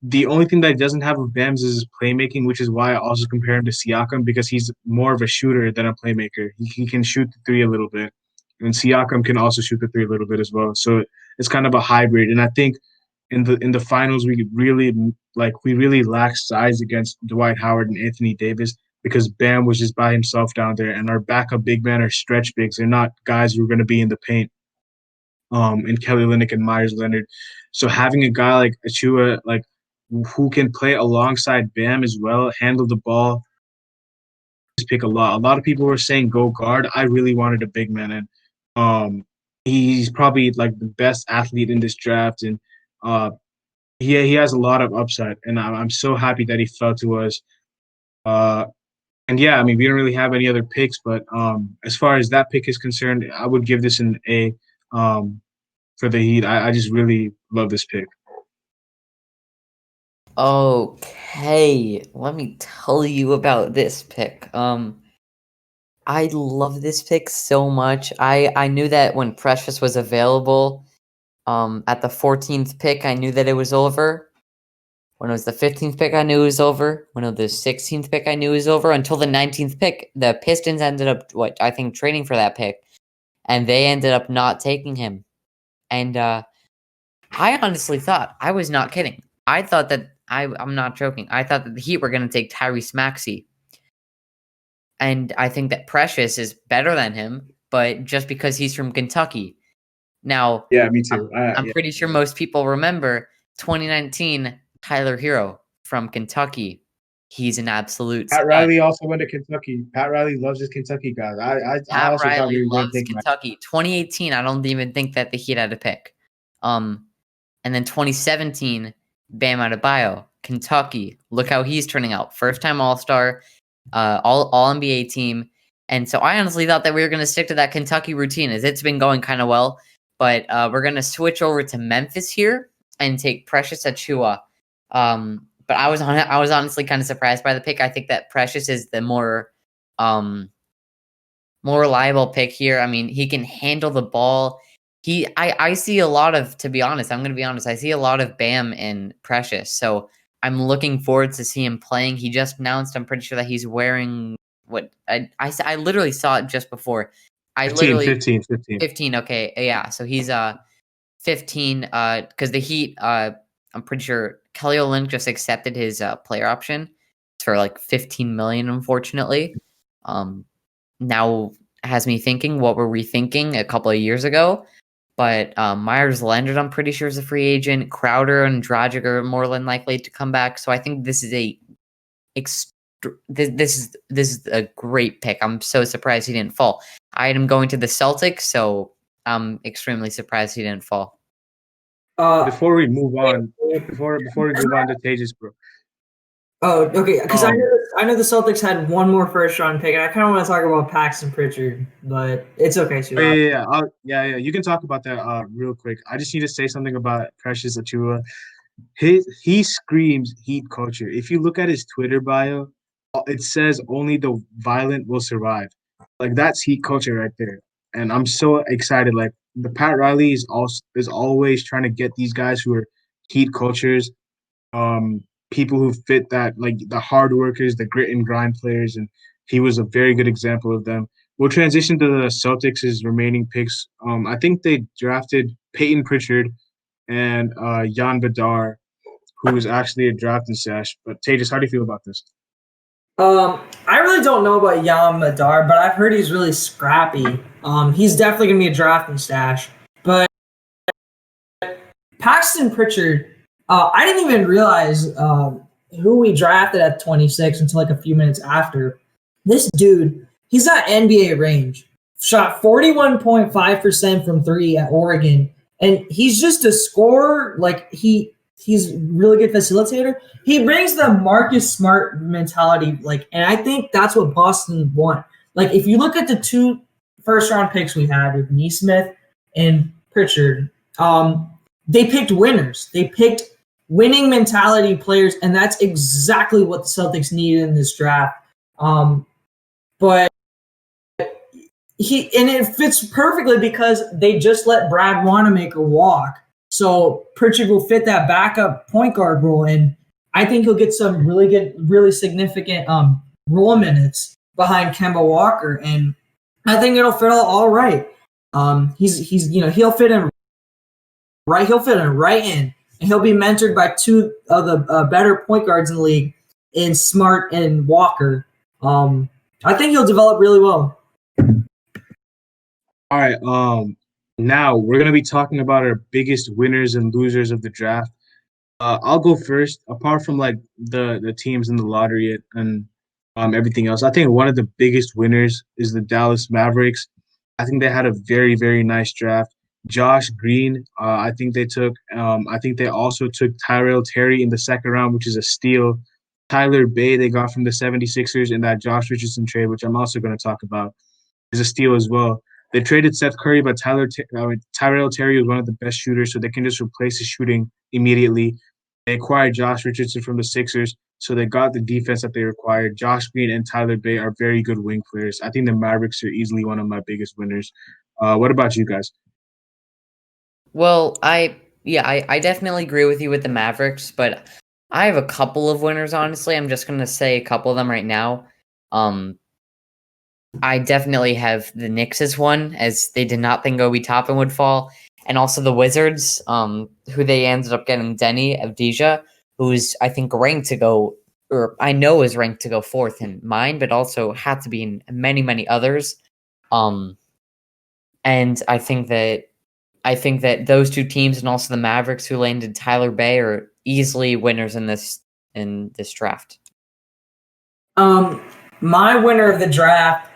The only thing that he doesn't have with Bams is his playmaking, which is why I also compare him to Siakam because he's more of a shooter than a playmaker. He can shoot the three a little bit, and Siakam can also shoot the three a little bit as well. So it's kind of a hybrid. And I think in the finals we really lacked size against Dwight Howard and Anthony Davis because Bam was just by himself down there, and our backup big men are stretch bigs. They're not guys who are going to be in the paint. And Kelly Olynyk and Myers Leonard. So having a guy like Achua, like who can play alongside Bam as well, handle the ball, just pick a lot. A lot of people were saying go guard. I really wanted a big man, and he's probably like the best athlete in this draft, and he has a lot of upside, and I'm so happy that he fell to us. Uh, and yeah, I mean we don't really have any other picks, but as far as that pick is concerned, I would give this an A. For the Heat. I just really love this pick. Okay, let me tell you about this pick. I love this pick so much. I knew that when Precious was available, at the 14th pick, I knew that it was over. When it was the 15th pick, I knew it was over. When it was the 16th pick, I knew it was over. Until the 19th pick, the Pistons ended up trading for that pick, and they ended up not taking him. And I honestly thought, I was not kidding. I thought that I'm not joking. I thought that the Heat were going to take Tyrese Maxey. And I think that Precious is better than him, but just because he's from Kentucky. Now, yeah, me too. I'm pretty sure most people remember 2019 Tyler Hero from Kentucky. He's an absolute Pat stud. Riley also went to Kentucky. Pat Riley loves his Kentucky guys. I also Riley thought we were going loves to take Kentucky. 2018, I don't even think that the Heat had a pick. And then 2017, Bam Adebayo, Kentucky. Look how he's turning out. First time All-Star, all NBA team. And so I honestly thought that we were going to stick to that Kentucky routine as it's been going kind of well. But we're going to switch over to Memphis here and take Precious Achua. But I was honestly kind of surprised by the pick. I think that Precious is the more reliable pick here. I mean, he can handle the ball. I see a lot of, to be honest, I'm going to be honest, I see a lot of Bam and Precious. So I'm looking forward to see him playing. He just announced, I'm pretty sure that he's wearing what I literally saw it just before. 15. 15. Okay. Yeah. So he's 15 because the Heat, I'm pretty sure Kelly Olynyk just accepted his player option for like 15 million, unfortunately. Now has me thinking, what were we thinking a couple of years ago? But Myers Leonard, I'm pretty sure, is a free agent. Crowder and Dragic are more than likely to come back. So I think this is this is a great pick. I'm so surprised he didn't fall. I had him going to the Celtics, so I'm extremely surprised he didn't fall. Before we move on to Tejas, bro, Oh, okay. Because Um, I know the Celtics had one more first round pick, and I kind of want to talk about Paxton Pritchard, but it's okay, oh, yeah, Suha. yeah, yeah. Yeah. You can talk about that real quick. I just need to say something about Precious Achua. He screams heat culture. If you look at his Twitter bio, it says only the violent will survive. Like that's heat culture right there. And I'm so excited. Like the Pat Riley is always trying to get these guys who are heat cultures, people who fit that, like the hard workers, the grit and grind players, and he was a very good example of them. We'll transition to the Celtics' remaining picks. I think they drafted Peyton Pritchard and Jan Bedar, who is actually a drafting stash. But Tejas, how do you feel about this? I really don't know about Yam Madar, but I've heard he's really scrappy. He's definitely gonna be a drafting stash. But Paxton Pritchard, I didn't even realize who we drafted at 26 until like a few minutes after. This dude, he's got NBA range. Shot 41.5% from three at Oregon, and he's just a scorer. Like he's really good facilitator. He brings the Marcus Smart mentality, like, and I think that's what Boston want. Like, if you look at the two first round picks we had with Neesmith and Pritchard, they picked winners. They picked winning mentality players, and that's exactly what the Celtics needed in this draft. But it fits perfectly because they just let Brad Wanamaker walk. So Pritchard will fit that backup point guard role, and I think he'll get some really significant role minutes behind Kemba Walker, and I think it'll fit all right. He's he'll fit in right. He'll fit in right in, and he'll be mentored by two of the better point guards in the league, in Smart and Walker. I think he'll develop really well. All right. Now we're gonna be talking about our biggest winners and losers of the draft. I'll go first. Apart from like the teams in the lottery and everything else, I think one of the biggest winners is the Dallas Mavericks. I think they had a very nice draft. Josh Green, I think they took. I think they also took Tyrell Terry in the second round, which is a steal. Tyler Bay they got from the 76ers in that Josh Richardson trade, which I'm also going to talk about, is a steal as well. They traded Seth Curry, but Tyrell Terry was one of the best shooters, so they can just replace his shooting immediately. They acquired Josh Richardson from the Sixers, so they got the defense that they required. Josh Green and Tyler Bay are very good wing players. I think the Mavericks are easily one of my biggest winners. What about you guys? Well, I definitely agree with you with the Mavericks, but I have a couple of winners, honestly. I'm just gonna say a couple of them right now. Um, I definitely have the Knicks as one, as they did not think Obi Toppin would fall, and also the Wizards, who they ended up getting Denny Avdija, who's I think ranked to go, or I know is ranked to go fourth in mine, but also had to be in many others. Um, and I think that those two teams and also the Mavericks who landed Tyler Bay are easily winners in this draft. My winner of the draft,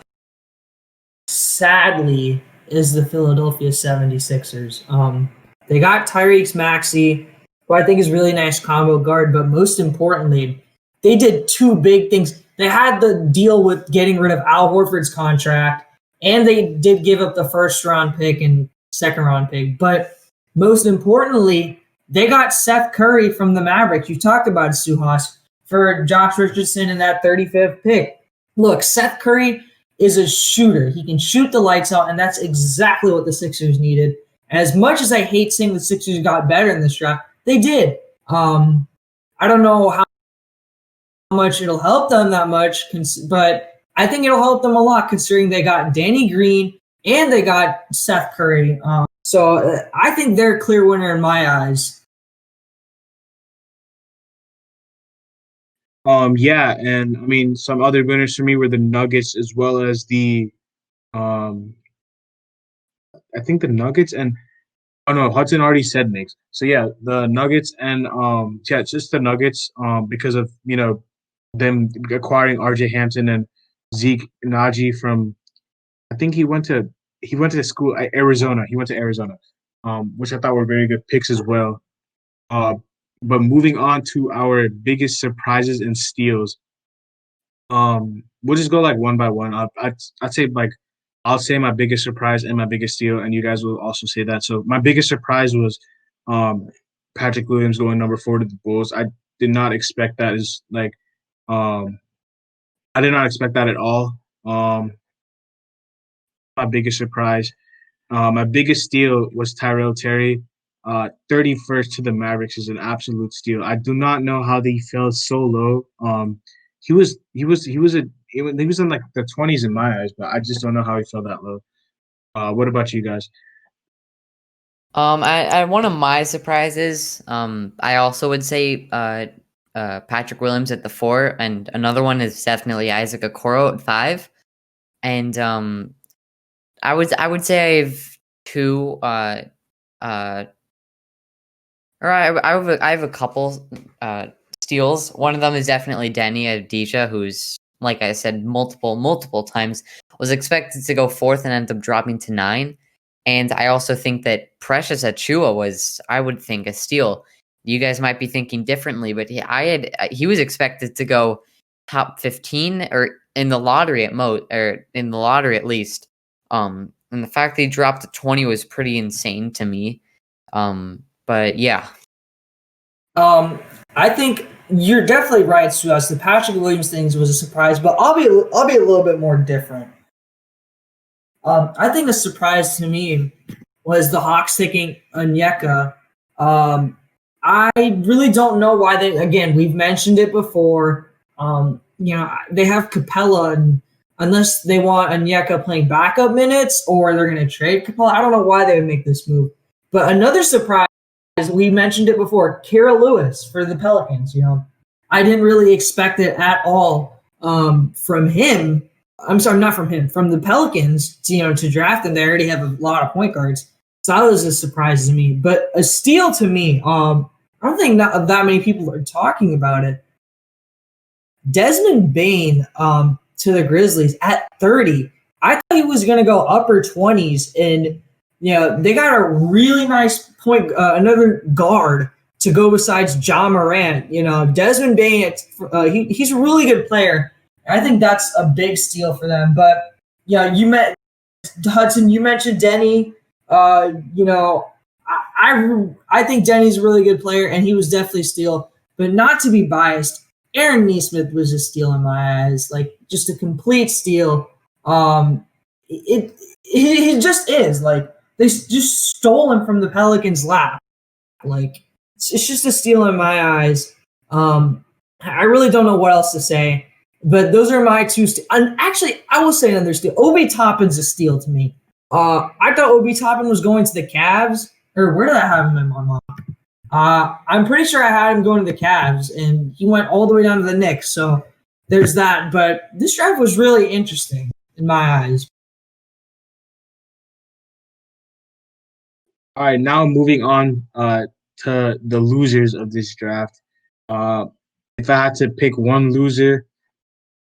sadly, is the Philadelphia 76ers. They got Tyrese Maxey, who I think is a really nice combo guard, but most importantly, they did two big things. They had the deal with getting rid of Al Horford's contract, and they did give up the first round pick and second round pick. But most importantly, they got Seth Curry from the Mavericks. You talked about Suhas for Josh Richardson in that 35th pick. Look, Seth Curry is a shooter. He can shoot the lights out, and that's exactly what the Sixers needed. As much as I hate saying the Sixers got better in this draft, they did. I don't know how much it'll help them that much, but I think it'll help them a lot considering they got Danny Green and they got Seth Curry. So I think they're a clear winner in my eyes. Yeah, and I mean some other winners for me were the Nuggets as well as the um I think the Nuggets and oh no, Hudson already said Knicks. So yeah, the Nuggets and yeah, it's just the Nuggets because of them acquiring RJ Hampton and Zeke Naji from I think he went to school at Arizona. He went to Arizona, which I thought were very good picks as well. Uh, But moving on to our biggest surprises and steals. We'll just go like one by one. I'd say like I'll say my biggest surprise and my biggest steal, and you guys will also say that. So my biggest surprise was um Patrick Williams going number 4 to the Bulls. I did not expect that. Is like um I did not expect that at all. My biggest surprise. My biggest steal was Tyrell Terry. 31st to the Mavericks is an absolute steal. I do not know how they fell so low. He was in like the 20s in my eyes, but I just don't know how he fell that low. What about you guys? I one of my surprises. I also would say Patrick Williams at the 4, and another one is definitely Isaac Okoro at 5. And I would say I have two uh or I have a couple steals. One of them is definitely Denny Adija, who's, like I said, multiple times was expected to go 4th and ended up dropping to 9. And I also think that Precious Achua was, I would think, a steal. You guys might be thinking differently, but he was expected to go top 15 or in the lottery or in the lottery at least. And the fact that he dropped to 20 was pretty insane to me. But yeah. I think you're definitely right, Suas. The Patrick Williams things was a surprise, but I'll be a little bit more different. I think a surprise to me was the Hawks taking Onyeka. I really don't know why they. Again, we've mentioned it before. They have Capella, and unless they want Onyeka playing backup minutes or they're going to trade Capella, I don't know why they would make this move. But another surprise, we mentioned it before, Kira Lewis for the Pelicans. I didn't really expect it at all from him. I'm sorry, not from him, from the Pelicans, to draft them. They already have a lot of point guards. So that was a surprise to me. But a steal to me, I don't think that many people are talking about it. Desmond Bane to the Grizzlies at 30. I thought he was going to go upper 20s. And, they got a really nice point, another guard to go besides Ja Morant. Desmond Bane, he's a really good player. I think that's a big steal for them. But Hudson, you mentioned Denny. I think Denny's a really good player, and he was definitely a steal. But not to be biased, Aaron Nesmith was a steal in my eyes, like just a complete steal. It just is like they just stole him from the Pelicans' lap. Like it's just a steal in my eyes. I really don't know what else to say. But those are my two. And actually, I will say another steal. Obi Toppin's a steal to me. I thought Obi Toppin was going to the Cavs, or where did I have him in my mind? I'm pretty sure I had him going to the Cavs, and he went all the way down to the Knicks. So there's that. But this draft was really interesting in my eyes. All right, now moving on to the losers of this draft. If I had to pick one loser,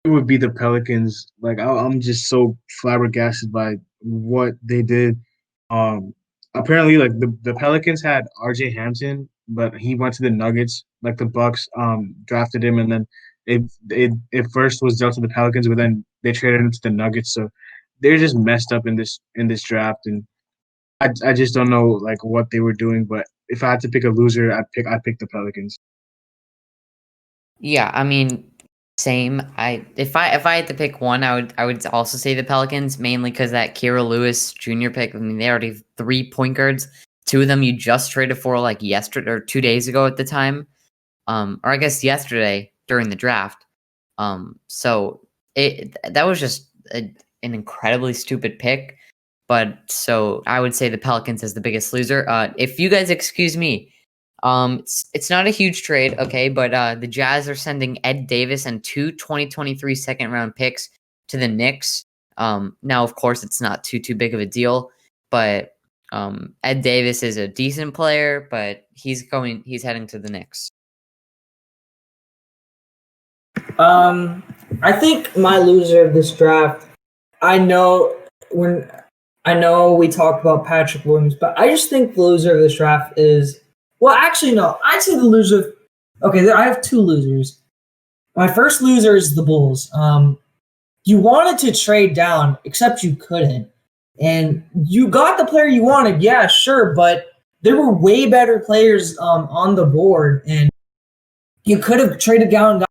it would be the Pelicans. Like I'm just so flabbergasted by what they did. Um, Apparently, like the Pelicans had R.J. Hampton, but he went to the Nuggets. Like the Bucks drafted him, and then it first was dealt to the Pelicans, but then they traded him to the Nuggets. So they're just messed up in this draft, and I just don't know like what they were doing. But if I had to pick a loser, I'd pick the Pelicans. Yeah, I mean, same. If I had to pick one, I would also say the Pelicans, mainly because that Kira Lewis Jr. pick. I mean, they already have 3 point guards. 2 of them you just traded for like yesterday or 2 days ago at the time. Or I guess yesterday during the draft. So that was just an incredibly stupid pick. But so I would say the Pelicans as the biggest loser. If you guys excuse me, it's not a huge trade, okay, but the Jazz are sending Ed Davis and 2 2023 second round picks to the Knicks. Now, of course, it's not too big of a deal, but Ed Davis is a decent player, but he's heading to the Knicks. I think my loser of this draft. I know we talked about Patrick Williams, but I just think the loser of this draft is Well, actually, no. I'd say the loser. Okay, I have two losers. My first loser is the Bulls. You wanted to trade down, except you couldn't. And you got the player you wanted, yeah, sure, but there were way better players on the board, and you could have traded down,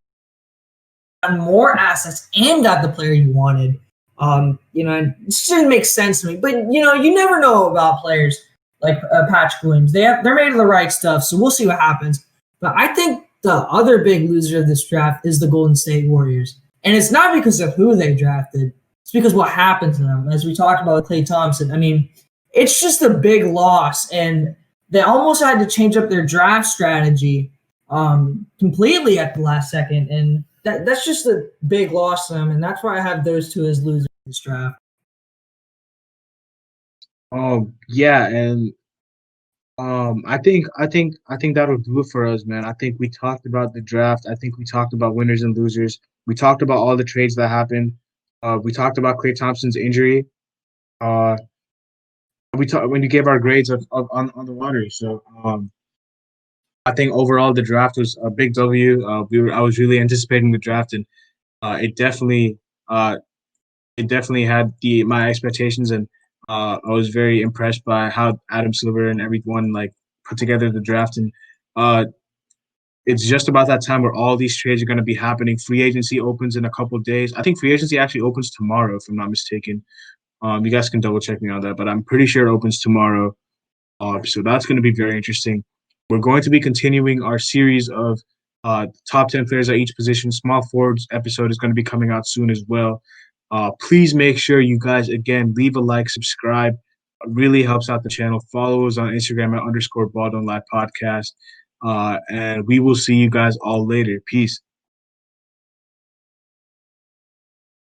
gotten more assets, and got the player you wanted. It just didn't make sense to me. But you never know about players like Patrick Williams. They're made of the right stuff, so we'll see what happens. But I think the other big loser of this draft is the Golden State Warriors. And it's not because of who they drafted. It's because what happened to them. As we talked about with Klay Thompson, I mean, it's just a big loss. And they almost had to change up their draft strategy completely at the last second. And that's just a big loss to them. And that's why I have those two as losers in this draft. Yeah, and I think that'll do it for us, man. I think we talked about the draft. I think we talked about winners and losers. We talked about all the trades that happened. We talked about Klay Thompson's injury. Uh, we talked when you gave our grades on the lottery. So I think overall the draft was a big W. I was really anticipating the draft, and it definitely had my expectations, and I was very impressed by how Adam Silver and everyone like put together the draft. And it's just about that time where all these trades are going to be happening. Free agency opens in a couple of days. I think free agency actually opens tomorrow, if I'm not mistaken. You guys can double check me on that, but I'm pretty sure it opens tomorrow. So that's going to be very interesting. We're going to be continuing our series of top 10 players at each position. Small forwards episode is going to be coming out soon as well. Please make sure you guys, again, leave a like, subscribe. It really helps out the channel. Follow us on Instagram at _Ball Don't Lie podcast. And we will see you guys all later. Peace.